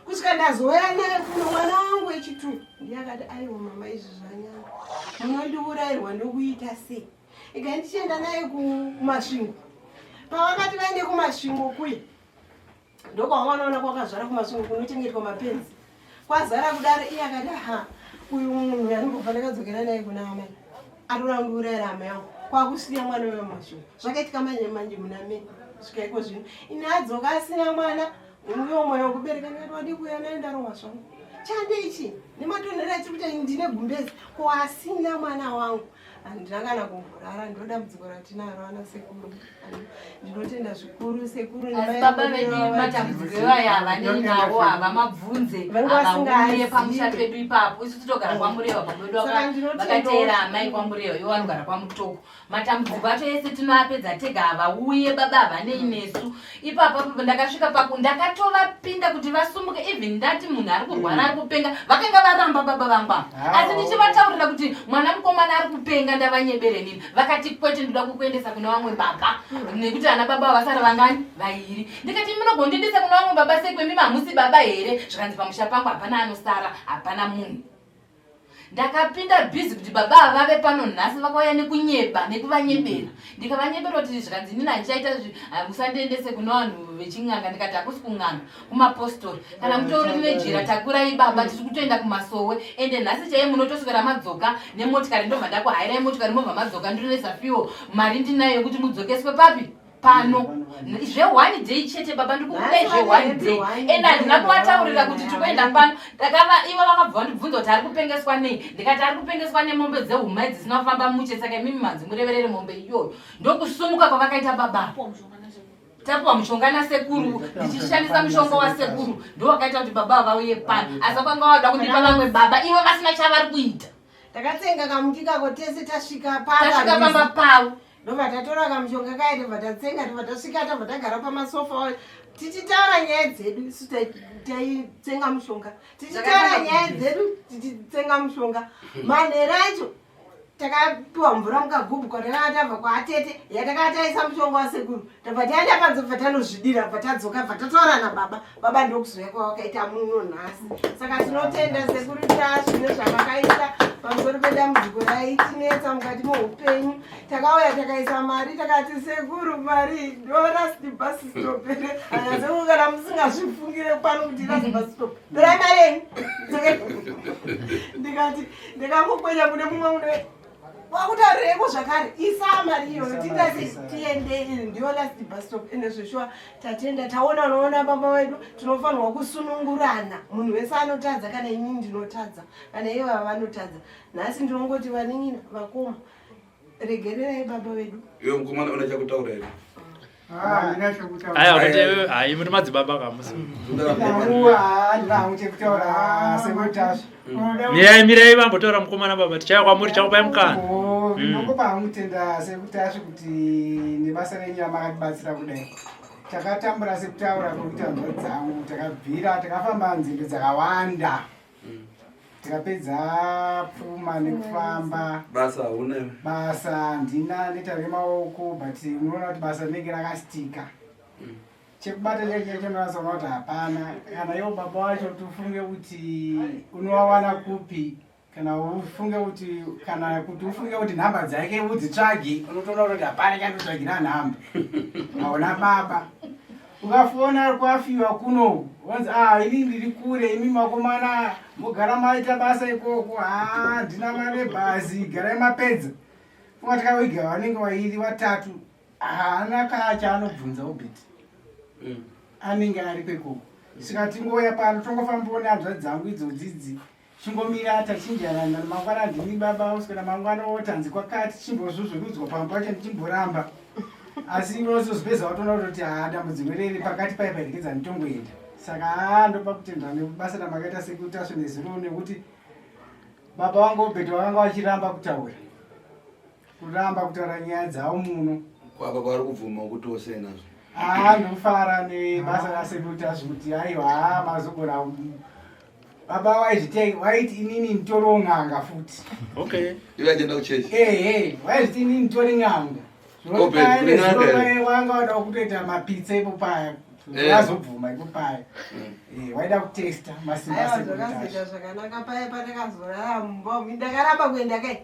kusvika ndazouya naye kuno mwana wangu wechitu ndiye akati aiwa mama izvi zvanyanya munondiurayirwa ndokuita sei ika ndichienda naye kumasvingo pavakati vaende kumasvingo kuya ndokwavanoona kwakazvara kumasvingo kunochengetwa mapenzi kwazara kudaro iye akati aha uyu munhu yandingobva ndakadzokera naye kuna amai arora kundiurayira amai yangu kwakusiya mwana wemasvingo zvakaitika manje muna Mei kusvika iko zvino ine adzoka asina mwana uyo mwoyo kubereka ndati wadi kuya naye ndarohwa zvangu chandeichi nematonhero achiri kuti ndine gumbezi ko asina mwana wangu handinangana kumborara ndodambudziko ratinaro ana Sekuru ndinotenda zvikuru Sekuru baba vedu matambudziko iwayo havaninawo havamabvunze havauye pamusha pedu ipapo isu titogara kwamureva pamedu vakateera amai kwamureva iwo vanogara kwamutoko matambudziko acho ese tinoapedza tega havauye baba havanei nesu ipapo ndakasvika ndakatovapinda kuti vasumuke even ndati munhu ari kurwara ari kupenga vakanga varamba baba vangwa asi ndichivataurira kuti mwana mukomana ari kupenga ndavanyebere nini vakati kwete ndoda kukuendesa kuna vamwe baba nekuti ana baba vasara vangani vairi ndikati munogondindisa kuna vamwe baba sekwemi mamusi baba here zvikanzi pamusha pangu hapana anosara hapana munhu ndakapinda busy kuti baba vave pano nhasi vakauya nekunyeba nekuvanyebera ndikavanyebera kuti zvikanzi inini handichaita musandiendese kuna vanhu veching'anga ndikati hakusi kung'anga kumapostori kana mutori nejira takurai baba tiri kutoenda kumasowe ende nhasi chaiye munotoswera madzoka nemotikari ndobva ndakuhairai motikari mobva madzoka ndinonesafiwo mari ndinayo yekuti mudzokeswe papi pano zve1 day chete baba ndikukudai zve1 day ende handina kuvataurira kuti tikuenda pano ndakava ivo vakabva vandibvunza kuti ari kupengeswa nei ndikati ari kupengeswa nemombe dzehuma dzisinofamba muche saka imimi manzi mureverere mombe iyoyo ndokusumuka kwavakaita baba tapuwa mushonga nasekuru ndichishandisa mushonga wasekuru ndo wakaita kuti baba vauye pano asi kwanga wada kundipa vamwe baba ivo vasina chavari kuita takatsenga kamuti kako tese tasvika pamba pavo ndobva tatora kamushonga kaye tobva tatsenga tobva tasvika tobva tagara pamasofa tichitaura nyaya dzedu isu taitsenga mushonga tichitaura nyaya dzedu tichitsenga mushonga manhero acho takapiwa mvura mukagubhu kwatakanga tabva kwaatete yatakataisa mushonga wasekuru tabva taenda panze bva tanozvidira bva tadzoka bva tataura nababa baba ndokuzouya kwavakaita muno nhasi saka tinotenda sekuru zvine zvavakaita pamusoro pedambudziko raitinetsa mukati meupenyu takauya takaisa mari takati sekuru mari ndorasti basi stopere anyasekuru kana musingazvifungire pano kuti rasti basi stop dorai mari ndikati ndikangokwenya kune mumwe mune wakutaureko zvakare isa mari iyoyo tindasi tiende ndiyo last bus stop ende zveshuwa tatenda taona noona baba wedu tinofanirwa kusunungurana munhu wese anotadza kana inini ndinotadza kana iye vanotadza nhasi ndinongoti vaningina vakoma regererai baba wedu iwe mukomana una chakutaura here hai muri madzibaba kamusi mirai vambotaura mukomana baba tichaya kwamuri chakupai mukana ndinongopa hamutenda sekutasvi kuti nebasa renyama makatibatsira kudai takatambura sekutaura kwekuti hanzva dzangu takabvira takafamba nzendo dzakawanda tikapedza pfuma nekufamba basa handina neta remaoko but unoona kuti basa rinenge rakastika chekubata chekechonasona kuti hapana kana iwo baba wacho tifunge kuti unowawana kupi kana ufunge kuti nhamba dzake udzitsvage unotoona kuti hapana chandotsvagira nhamba aona baba ukafona kwafiwa kuno wanzi ini ndiri kure imi makomana mogara maita basa ikoko ndina mari bhazi garai mapedza funga tikaviga vanenge vairi vatatu haana kacha anobvunza ubiti anenge ari kwekoko saka tingoya pano tongofambona hanzva dzangu idzodzidzi chingomira tachinjanana mangwana ndini baba uswera mangwana otanzi kwakati chimbozvuzvurudzwa pamwe pacho ndichimboramba asi inozozopedza watoona kuti dambudziko riri pakati paipaidikidza nditongoenda saka ndopa kutendwa nebasa ramakaita sekuti asvineziro nekuti baba vangu obhedhi vakanga vachiramba kutaura nyaya dzavo muno kwaba kwari kubvuma kuti ose nazvo ndofara nebasa rasekuti azvikuti aiwa mazogona baba waiti inini nditori n'anga futi iwe achienda kuchechi waiti inini nditori n'anga wanga wada kutoita mapitsa ipo paya azobvuma ipo paya waida kutesta masimbaazvakazita zvakanaka paya patakazorara mumba ndakaramba kuenda kai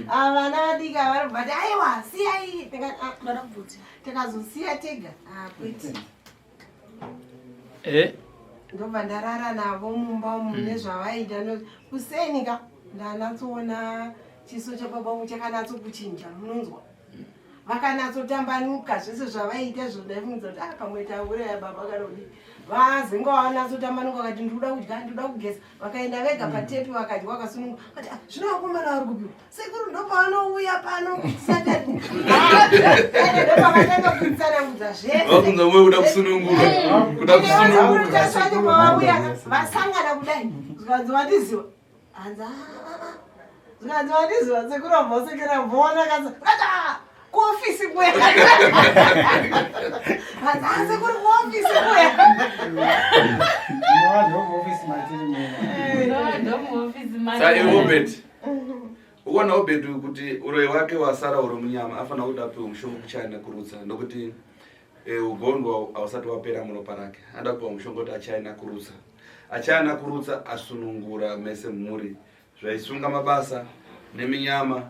vana vadika vari bati aiwa siyai takazosiya tega kwete ndobva ndarara navo mumba mune zvavaita kusenika ndanatsoona chiso chababa chakanatsokuchinja munonzwa vakanatsotambanuka zvese zvavaita zvodaifunza kuti pamwe tauraya baba kana kudi vazenga vanatsotambanuka vakati ndikuda kudya ndikuda kugeza vakaenda vega patepi vakadya vakasununga kati zvino vakomana vari kupiwa sekuru ndopavanouya pano ndopavakanga kuitsanangudza zveseuda kusununguratasvacho pavauya vasangana kudai zvikanzi vandiziva hanza zvikanzi vandiziva sekuru abvosekera vona kaza kuofisi kuya hanza kuri kuofisi kuya obed uona obed kuti uroyi wake wasara uri munyama afanira kuti apiwe mushonga kuchaina kurutsa ndokuti ugondwa hausati wapera muropa rake adapiwa mushonga kuti achaina kurutsa asunungura mese mhuri zvaisunga mabasa neminyama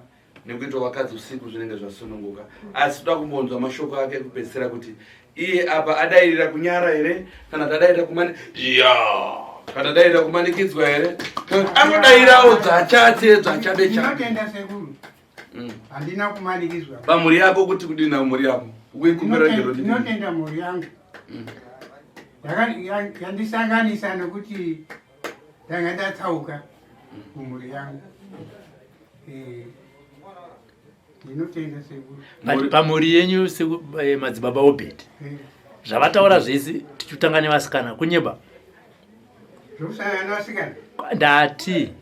nekuita vakadzi usiku zvinenge zvasununguka. Asi toda kumbonzwa mashoko ake kupedzisira kuti iye apa adairira kunyara here kana tadairira kana adairira kumanikidzwa here, anodairawo dzachate dzachade Ndinotenda Sekuru. Handina kumanikidzwa. Pamuri yako kuti kudina mumuri yako ukuikumbira njero ndini. Ndinotenda mhuri yangu. Yandisanganisa nekuti ndanga ndatsauka kumhuri yangu. Ndinotenda Sekuru. Pamuri yenyu madzibaba Obed. Zvavataura zvese tichitanga nevasikana kunyeba. Zvokusangana nevasikana? Ndati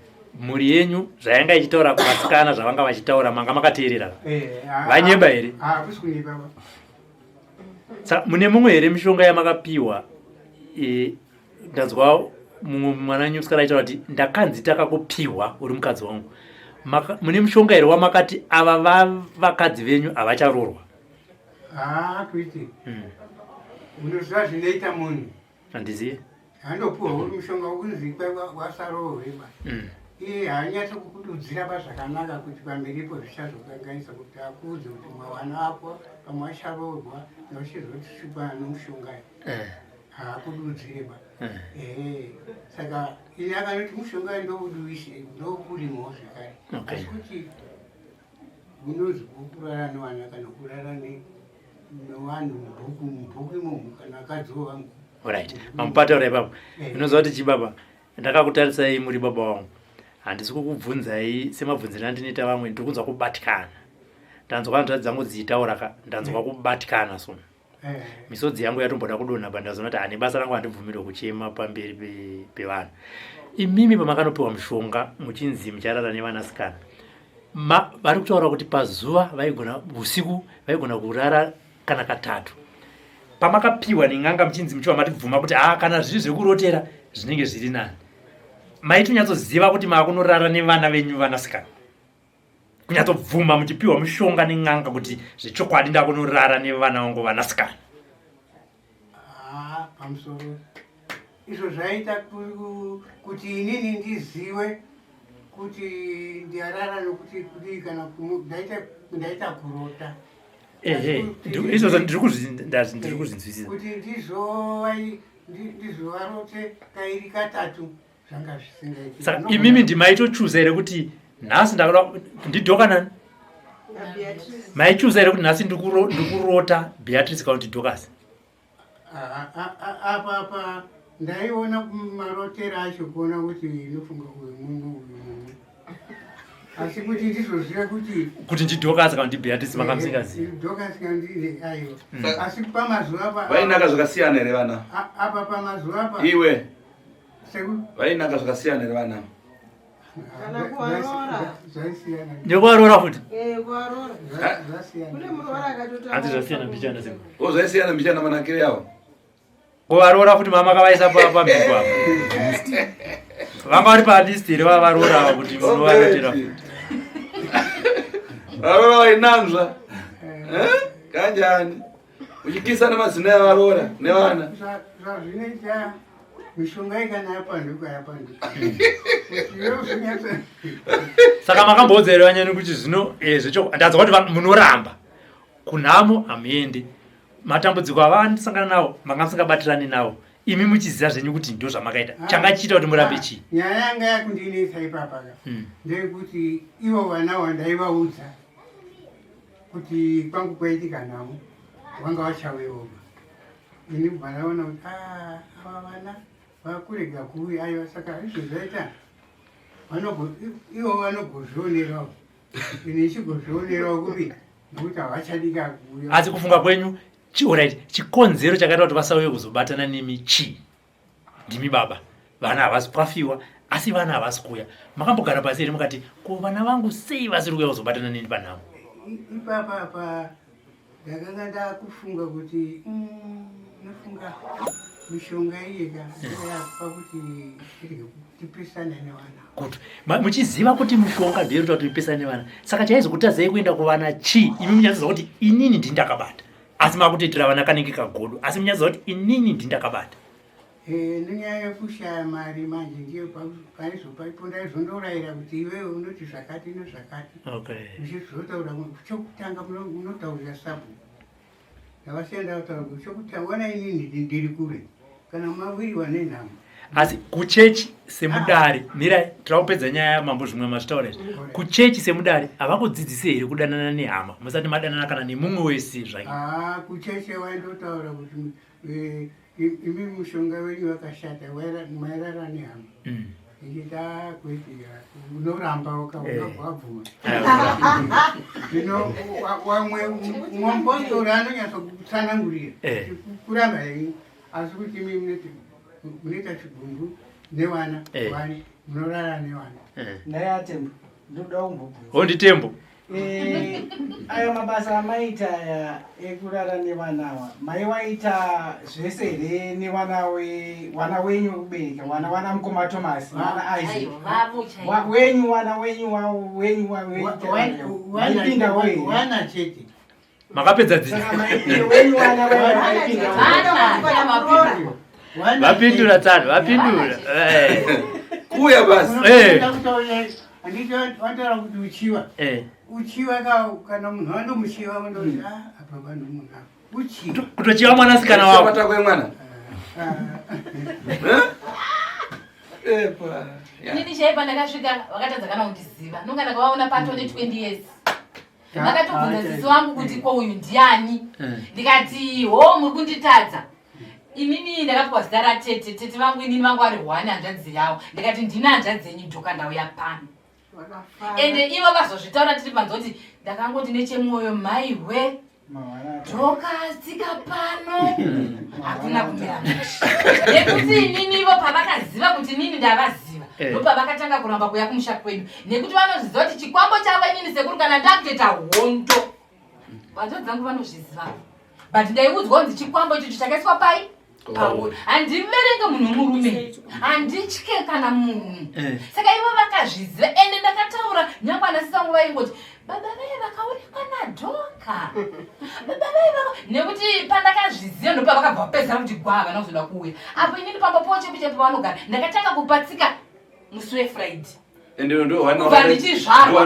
mhuri yenyu zvayanga ichitaura kuvasikana zvavanga vachitaura manga makateerera. Vanyeba here? Hakusi kunyeba. Saka mune mumwe here mishonga yamakapiwa ndanzwa mumwe mwana nyusikana aitaura kuti ndakanzi takakupiwa uri mukadzi wangu. Mune mushonga here wamakati ava vakadzi venyu havacharorwa? Kuiti. Unoziva zvinoita munhu. Handiziye. Handopuwa uri mushonga wokunzi wasarorweba. Iye haanyatsi kukududzira pazvakanaka kuti pamberipo zvichazokanganisa kuti akuudze kuti mwana wako pamwe acharorwa nochizotishupana nomushonga haakududzireba. Saka ine akanoti mushonga ndouduise ndokurimawo zvekare. Asi kuti unozi kurara newana kana kurara nevanhu mubhuku imomo kana akadzi wangu. Alright, mamupataura ipapo. Unoziva kuti chibaba ndakakutarisai muri baba wangu. Handisi kukubvunzai semabvunziro andinoita vamwe, ndiri kunzwa kubatikana. Ndanzwa hanzvadzi dzangu dzichitaura ndanzwa kubatikana so. Misodzi yangu yatomboda kudonha pandazoona kuti hane basa rangu handibvumirwe kuchema pamberi pevanhu. Imimi pamakanopiwa mushonga muchinzi mucharara nevanasikana. Vari kutaura kuti pazuva usiku vaigona kurara kana katatu. Pamakapiwa neng'anga muchinzi muchiva matibvuma kuti kana zviri zvekurotera zvinenge zviri nani. Maitonyatsoziva kuti makunorara nevana venyu vanasikana. Kunyatsobvuma muchipiwa mushonga neng'anga kuti zvechokwadi ndakunorara nevana vangu vanasikana. Pamusoro izvo zvaita kuti inini ndizive kuti ndiarara nokuti kana ndaita kurota. Izvo ndiri kuzvinzwisisa. Kuti ndizovarote kairi katatu zvanga zvisingaiti. Saka imimi ndimaitochuza here kuti nhasi ndakuda ndidhoka nani? Maichuza here kuti nhasi ndikurota Beatrice kana kuti Dorcas? Apa ndaiona marotero acho kuona kuti inofunga uyu munhu. Asi kuti ndizoziva kuti ndidhoka kana kuti Beatrice makamusingaziva. Dorcas kana ndine aiwa. Asi pamazuva apa vainaka zvakasiyana here vana? Apa pamazuva apa iwe Sekuru vainaka zvakasiyana here vana? Kana kuvarora. Zvaisiyana. Ndekuvarora futi? Kuvarora. Zvasiyana. Kune murovara akatota. Hanzi zvasiyana mbichana Sekuru. Zvaisiyana mbichana manakire yavo? Kuvarora futi mama kavaisa pamberi pavo. Vanga vari palist here vavarora kuti munovarotera futi. Varora vainanzva? Kanjani? Uchikisa nemazina evarora nevana? Zvazvinoita mishonga ikana yapanduka. Saka makamboudza here vanyani kuti zvino ndanzwa kuti munoramba kunhamo hamuendi. Matambudziko avandisangana nawo manga musingabatirani nawo. Imi muchiziva zvenyu kuti ndo zvamakaita. Changa chiita kuti murambe chii? Nyaya yanga yakundinetsa ipapa ndeyekuti ivo vana vandaivaudza kuti kwangu kwaitika nhamo vanga vachaweoga. Ini vanaona kuti ava vana vakurega kuuya aiwa. Saka izvo zvaita ivo vanogozvionerawo ine ichigozvionerawo kupi nokuti havachadika kuuya. Asi kufunga kwenyu chikonzero chakaita kuti vasauye kuzobatana nemi chii? Ndimi baba, vana havasi kwafiwa asi vana havasi kuuya. Makambogara pasi here mukati ko vana vangu sei vasiri kuuya kuzobatana neni panhamo? Ipapa ndakanga ndakufunga kuti nofunga mishonga iyeka yapa kuti tipesane nevana. Kuti muchiziva kuti mushonga ndeyoita kuti tipesane nevana. Saka chaizokutadzai kuenda kuvana chii? Imi munyatsoziva kuti inini ndindakabata. Asi makutoitira vana kanenge kagodo. Asi munyatsoziva kuti inini ndindakabata. nenyaya yekushaya mari manje ndiyo paizopaipunda izondorayira kuti iwewe unoti zvakati nezvakati uchizotaura chokutanga munotaurira sabhuku ndavasienda kutaura kuti chokutanga wana inini ndiri kure kana maviriwa nenhamo asi kuchechi semudare mira tiraupedza nyaya mambo zvimwe mazvitaura izvi kuchechi semudare havakudzidzise here kudanana nehama musati madanana kana nemumwe wese zvake kuchechi waindotaura kuti imi mushonga wenyu wakashata maerara nehama ichida kweti unoramba wakabvuma zvino wamwe mumwe anonyatsokusanangurira kuramba hei asi kuti imi munoti munoita chigumbu nevana wani munorara nevana nayatembo ndoda kumbobvunza honditembo aya mabasa amaita aya ekurara nevanawa mai waita zvese here newana wenyu wekubereka wana mukoma Thomas wana Isaac wenyu wana wenyu waipinda wana chete makapedza wenyu wana vapindura tsano vapindura kuya basi anditoatara kuti uchiwa kana munhu wandomuchiwa undoti apa vanhu munhu uchiwa kutochiwa mwanasikana wavo watakwe mwana inini chaipa ndakasvika vakatadza kana kundiziva nonga ndakavaona pato ne20 years vakatobvunza sisi wangu kuti ko uyu ndiani ndikati ho muri kunditadza inini ndakapwa zita ratete tete vangu inini vangu vari 1 hanzvadzi yavo ndikati ndina hanzvadzi yenyu dhoka ndauya pano ende ivo vazozvitaura tiri panza kuti ndakangoti nechemwoyo maiwe dhoka tsika pano hakuna kumira mushi nekuti inini ivo pavakaziva kuti inini ndavaziva ndopavakatanga kuramba kuya kumusha kwedu nekuti vanozviziva kuti chikwambo chavo inini Sekuru kana ndakutoita hondo vanzo dzangu vanozviziva but ndaiudzwa kunzi chikwambo icho chakaiswa pai handiverenge munhu murume handitye kana munhu saka ivo vakazviziva ende ndakataura nyangwa anasisangu vaingoti baba vei vakaonekwa nadhoka baba vei nekuti pandakazviziva ndopa vakabva vapedzana kuti gwa havana kuzoda kuuya apo inini pambopo chepi chepi pavanogara ndakatanga kupatsika musi wefriday kubva ndichizvarwa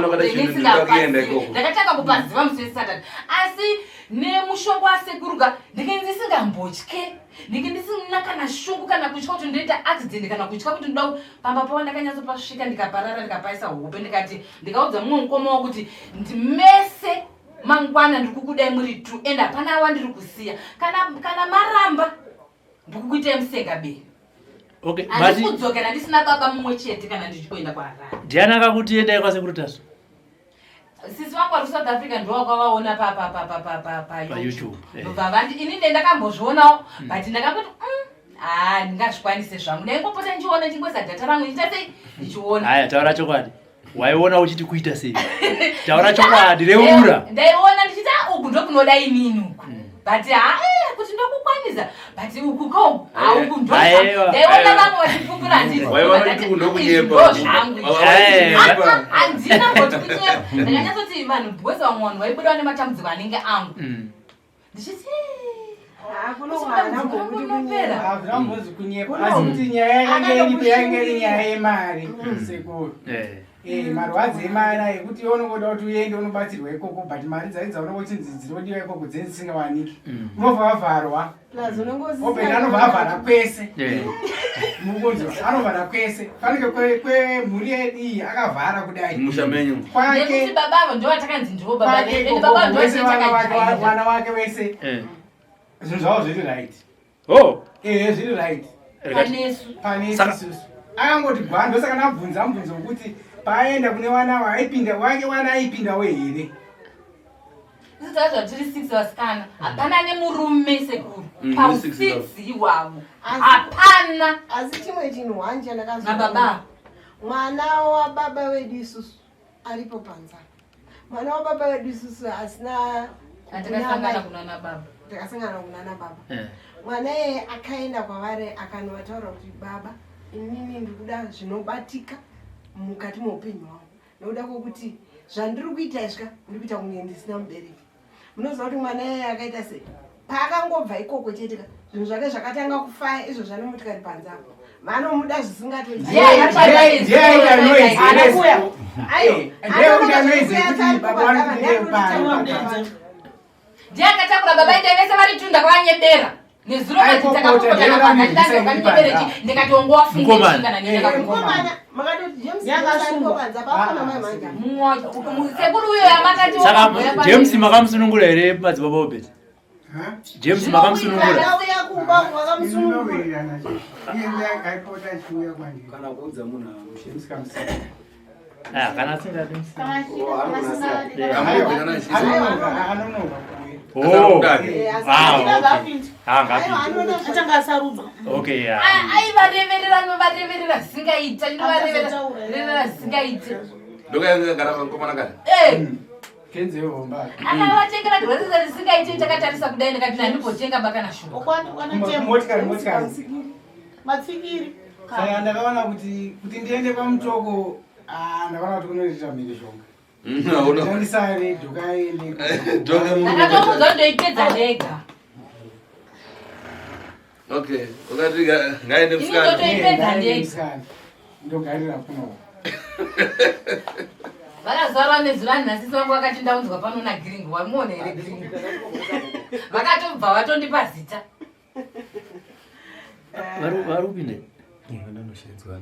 ndakatanga kupaziva musi wesaturday asi nemushonga waSekuruga ndike ndisingambotye ndike ndisina kana shungu kana kutya kuti ndoita accident kana kutya kuti ndoda pamba pawa ndakanyatsopasvika ndikaparara ndikapaisa hope ndikati ndikaudza mumwe mukoma wako kuti ndimese mangwana ndiri kukudai muri 2 ende hapana wandiri kusiya kana maramba ndikukuitai musengaberi handisi kudzokera ndisina baba mumwe chete kana ndichikuenda kwaHarare ndiani akakuti endai kwaSekuru Tasvu sisi wangu vari South Africa ndowakavaona pa YouTube ini ndakambozvionawo but ndakamboti ndingazvikwanise zvangu ndaingopota ndichiona chingwesa dhata rangu ndichita sei ndichiona haya taura chokwadi waiona uchiti kuita sei taura chokwadi reura ndaiona ndichiti uku ndokunoda inini uku but kuti ndokukwanisa but uku ko auku ndaiona vamwe vachipupura handina ngoti kunyepa ndakanyatsoti vanhu bwese vamwe vanhu vaibudawo nematambudziko anenge angu ndichiti hakunombozi kunyepa asi kuti nyaya yange iri nyaya yemari Sekuru marwadzi emari ekuti unongoda kuti uende unobatsirwa ikoko but mari dzaidza unongochinzi dzinodiwa ikoko dzenzi dzisingawaniki unobva wavharwa openda anobva avhara kwese mukunzwa anovhara kwese fanike kwemhuri yedu iyi akavhara kudai mushamenyu kwake babavo ndovatakanzi ndivo babavana wake wese zvinhu zvavo zviri right zviri right panesu akangoti gwando saka nabvunza mubvunzo wekuti paaenda kune wana waipinda wake wana aipindawo here zvidzaa tiri 6 vasikana hapana nemurume Sekuru pa6 iwavo hapana asi chimwe chinhu wanje nababa mwana wababa wedu isusu aripo panzana mwana wababa wedu isusu asina atakasangana kunana baba takasangana kunana baba mwana yeye akaenda kwavari akanovataura kuti baba inini ndikuda zvinobatika mukati meupenyu hwangu nokuda kwokuti zvandiri kuita izva ndiri kuita kunge ndisina mubereki munoziva kuti mwana yeye akaita sei paakangobva ikoko chete zvinhu zvake zvakatanga kufaya izvo zvane motikari panze apo vanomuda zvisingatoiti ndiye akatakura baba ende vese vari tunda kwavanyebera nezuro kati takakokotana panzandazokaniberechi ndikatongowafungaana sekuru uyo yamakati James makamusunungura here madzibaba obeti James makamusunungura kana kuudza munhu amushamisa kana asingadi aivareverera zvisingaita inovareverera zvisingaite akavatengera kurwesesa risingaite takatarisa kudai ndakati nandipotenga bakana shumamatsikiri saka ndakaona kuti ndiende pamutoko ndakaona kuti kunoita mhirishonga ndisare ndakatomuza ndoipedza ndega okay ukati ngaende musikana ndogarira kuno vakazara nezuva nhasi vangu vakati ndaunzwa pano nagiringi wamuona here giringi vakatobva vatondipa zita varupinde vanoshedzwa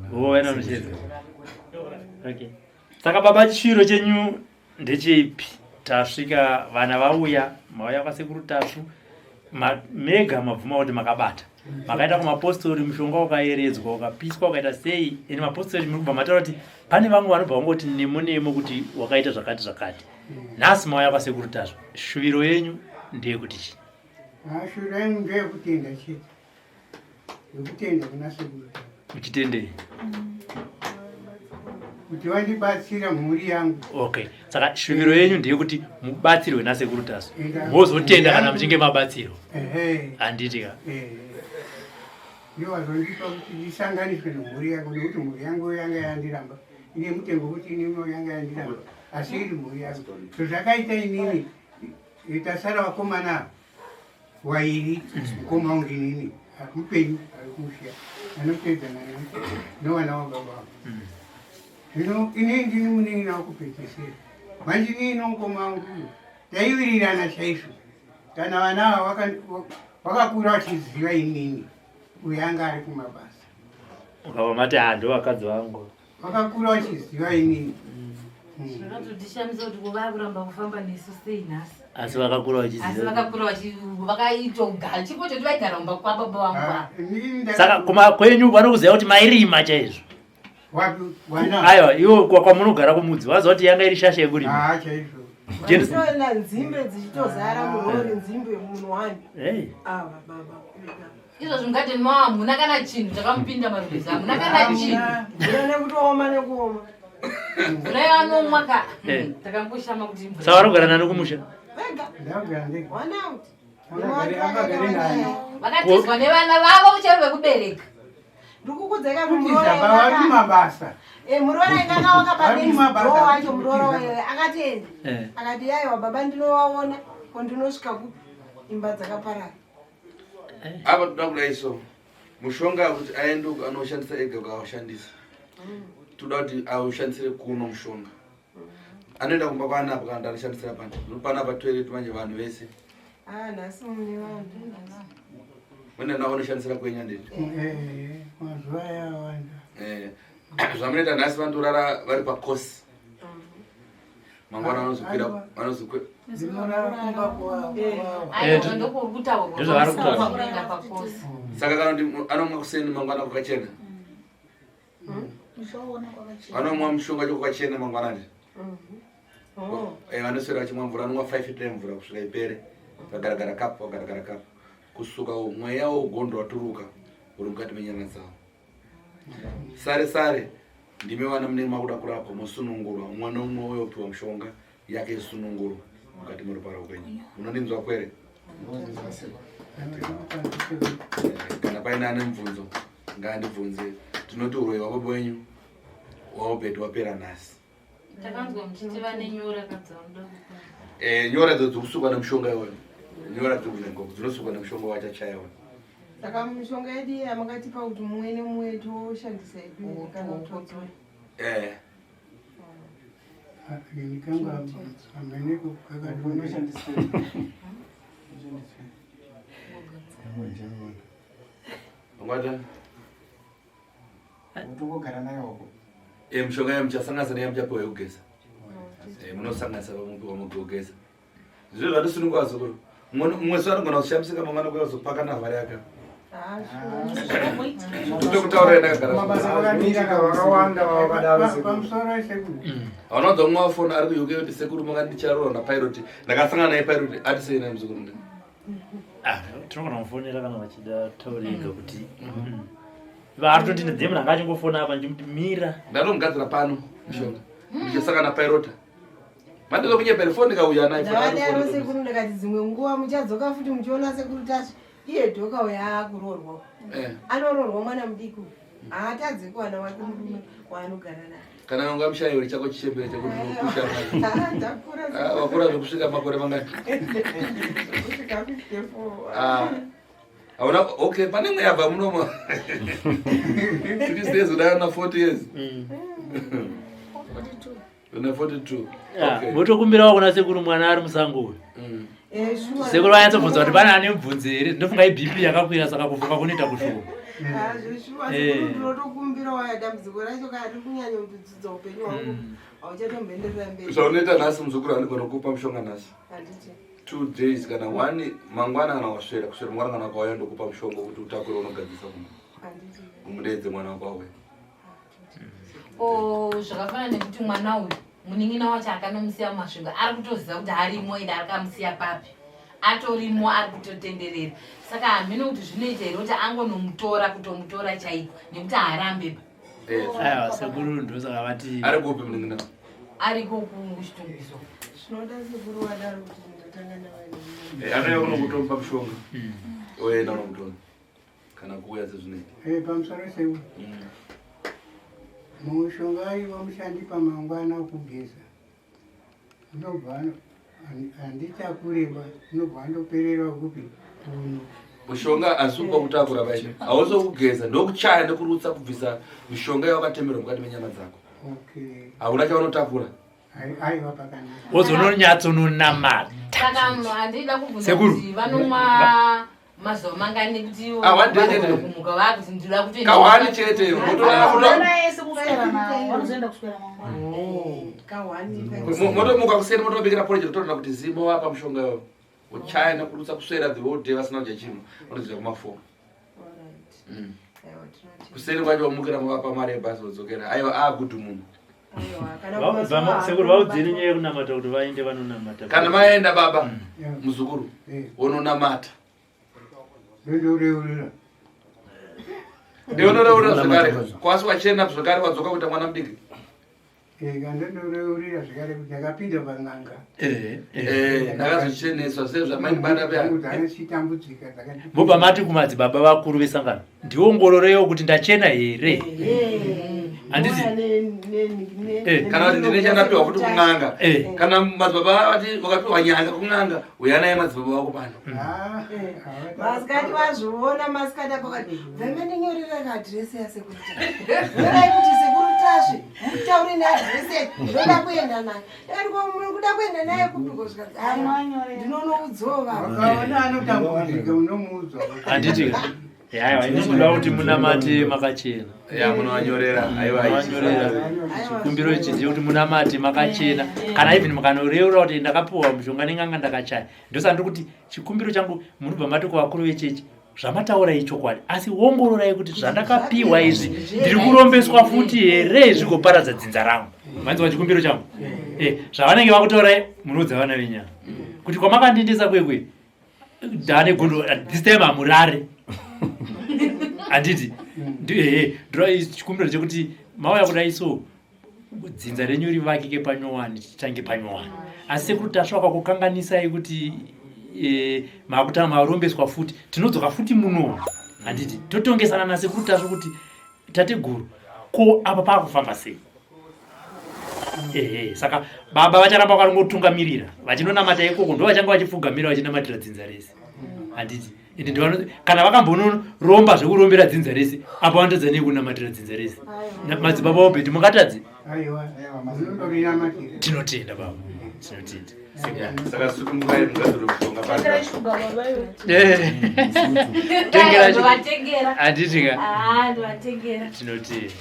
saka baba chiro chenyu ndecheipi tasvika vana vauya mauya kwasekuru Tasvu mega mabvuma kuti makabata makaita kumapostori mushonga ukaeredzwa ukapiswa ukaita sei ene mapostori muri kubva mataura kuti pane vamwe vanobva vangoti nemo kuti wakaita zvakati nhasi mauya kwasekuru Tasvu shuviro yenyu ndeyekuti chi shuviro yenyu ndeyekutenda chete yekutenda kuna sekuru uchitendei kuti vandibatsira mhuri yangu okay saka shuviro yenyu ndeyekuti mubatsirwe nasekuru Tasvu mozotenda kana muchinge mabatsirwa handiti ka ndovazondipa kuti ndisanganiswe nemhuri yangu nekuti mhuri yangu yanga yandiramba ine mutengo kuti inimo yanga yandiramba asi iri mhuri yangu zvakaita inini tasara vakomana wairi mukoma wangu inini mupenyu ari kumushiya anopedzana novana wababa vangu zvino ine ndini munini wakupedzesera manje inini nomukoma wangu taiwirirana chaizvo kana vana ava vakakura vachiziva inini uyanga ari kumabasa ukava mati hando vakadzi vangu vakakura vachiziva inini zvinotodishamisa kuti kuvakuramba kufamba nesu sei nhasi asi vakakura vakakura vakaitogara chipo choti vaigara umba kwababa vangu saka kuma kwenyu vanokuziva kuti mairima chaizvo aiwa iwo kwamunogara kumudzi waziva kuti yanga iri shasha yekurima chaizvo nzimbe dzichitozara murori nzimbe munhu wani izvo zvingateni mava hamuna kana chinhu chakamupinda marubezi hamuna kana chinhu mvura nekutooma nekuoma mvura yanomwa ka takangoshama kuti saka vanogara nani kumusha vakatizwa nevana vavo ucheve kubereka ndikukudzeka vari mabasa muroro inganga wakapadro wacho muroro akatenda akati yaiwa baba ndinovaona kondinosvika kuimba dzakaparara apa toda kudai so mushonga kuti aende anoshandisa ega ukaushandisa toda kuti aushandisire kuno mushonga anoenda kumba kwanapa kana ndanoshandisira panapa toilet manje vanhu vese nhasi mune vanhu mune navanoshandisira kwenyandeti mazuva yawanda zvamunoita nhasi vandorara vari pakosi mangwana vanozokwira saka kana kuti anomwa kuseni mangwana kwakachena vanomwa mushonga chokwakachena mangwanani vanoswera vachimwa mvura anomwa 5 lita mvura kusvika ipere vagaragara kapu kusuka mweya wogondo waturuka uri mukati menyama dzavo sare ndime vana mune makuda kurapwa musunungurwa umwe nomwe uyopiwa mushonga yake isunungurwa mukati merupara upenyu munondinzwa kwere kana paina ane mubvunzo ngaandibvunze tinoti urwei wababa wenyu waubhedhi wapera nhasi takanzwa muchiti vane nyora kadzaunda nyora dzo dzikusukwa nemushonga iwoyo nyora dzinosukwa nemushonga wachachaiwa saka mishonga yedu yamakatipa kuti mumwe nemumwe toshandisa yedu kana kutotora nikanga ameneko kakadonashandisa ungata utokogara nayo mishonga yamuchasanganisa neyamuchapiwa yekugeza munosanganisa pamugogeza zviro zvatisunungwazo kuro mumwe so anogona kushamisika mamwe anogona kuzopaka navhari yake kutaura ndakagarapamusoro mwafona ari kuuk kuti sekuru makandicharora napiroti ndakasangana naye piroti atisei naye muzukuru nde tinogona kufonera kana vachida taurega kuti vatoti ndedzemu ndanga achingofona apa ndimuti mira ndatomugadzira pano mishonga ndichasangana pirota mandiko kunyepere foni kauya naye ndavadaro sekuru ndakati dzimwe nguva muchadzoka futi muchiona sekuru tacho iye dhoka uya akurorwa anororwa mwana mudiku haatadzi kuwana wake murume waanogara naye kana unga mushayiri chako chichembere chekuti wakura zvekusvika makore mangani kusvika 54 auna okay pane mwe yabva munomo kuti sezodana na 40 years una 42 motokumbirawo kuna sekuru mwana ari musango uyu sekuru vanyatsobvunza kuti pane ane mubvunzi here ndinofunga ibp yakakwira saka kuvuka kunoita kushuva ndinotokumbira waya dambudziko racho kari kunyanya kudzidza upenyu hwangu hauchatomhenderera mberi zvaunoita nhasi muzukuru andigona kupa mushonga nhasi 2 days kana 1 mangwana kana waswera kuswera mangwana kana kwauya ndokupa mushonga kuti utakure unogadzisa umudedze mwana wako auya zvakafanana nekuti mwana uyu munin'ina wacho akanomusiya mumasvingo ari kutoziva kuti arimo ende arikamusiya papi atorimo ari kutotenderera saka hamene kuti zvinoita here kuti angonomutora kutomutora chaiko nekuti haarambe aiwa sekuru ndosaka vati ari kupi munin'ina ariko kuchitungiso zvinoda sekuru wadaro kuti ndatanga navaino anouya kunokutomupa mushonga oenda unomutora kana kuuya sezvinoita pamusoro seu mushonga wamushandipa mangwana kugeza ndobva handichakureba ndobva ndopererwa kupi uno mushonga asupa kutakura vacho hauzokugeza ndokuchaya nekurutsa kubvisa mishonga yawakatemerwa mukati menyama dzako hauna chaunotakura aiwa pakanaka wozononyatsononamata saka handida kubvunza kuti vanomwa mazuva mangani kuti kumuka vakuti ndida kuti kawani chete motomuka kuseni motobikira poroject totoda kuti zimo wapa mushonga yo uchaya nekurutsa kuswera the whole day vasina kudya chinhu vanozvida kumafoma kuseni kwacho wamukira mavapa mari yebhasi vodzokera aiwa agudhu munhu sekuru vaudziri nyaya yekunamata kuti vaende vanonamata kana maenda baba muzukuru unonamata ndeunoreurira zvakare kwasi wachena zvakare wadzoka kuita mwana mudiki kandonoreurira zvakare kuti akapinda pan'anga ndakazocheneswa sezvamainibada peachitambudzika mobva mati kumadzibaba vakuru vesangano ndiongororewo kuti ndachena here handiti kana kuti ndine chandapiwa futi kun'anga kana madzibaba vati wakapiwa nyanga kun'anga uya naye madzibaba wako pano masikati wazviona masikati apakati vemendinyorera kaadhiresi yasekuru orai kuti sekuru tasvi mutaure neadhiresi ndoda kuenda naye kuda kuenda naye kupikosvika ndinonoudzowa akaona anotambudzika unomuudzwa handiti aiwa inoda kuti munamate makachena munowanyorera chikumbiro ichi ndechekuti munamate makachena kana even mukanoreura kuti ndakapiwa mushonga neng'anga ndakachaya ndosandiri kuti chikumbiro changu munobva mati kuvakuru vechechi zvamataura ichokwadi asi ongororai kuti zvandakapiwa izvi ndiri kurombeswa futi here zvikoparadza dzinza rangu manzwa chikumbiro changu zvavanenge vakutaurai munoudza vana venyama kuti kwamakandindisa kwekwe dhane gondo this time hamurare handiti chikumbiro chekuti mauya kudai so dzinza renyu rivakike panyowani titange panyowani asi sekuti tasvaka kukanganisai kuti marombeswa futi tinodzoka futi muno handiti totongesana nasekuti tasvo kuti tate guru ko apa paakufamba sei saka baba vacharamba vakangotungamirira vachinonamata ikoko ndo vachanga vachipfugamira vachinamatira dzinza rese handiti ende ndivano kana vakambonoromba zvekurombera dzinzarese apo vanotadzani kunamatira dzinzarese madzibaba obheti mungatadzi aiwa unondorinamatira tinotenda baba tinotenda saka sukumbukai mungadziro mushonga tengera ndovatengera handitika ndovatengera tinotenda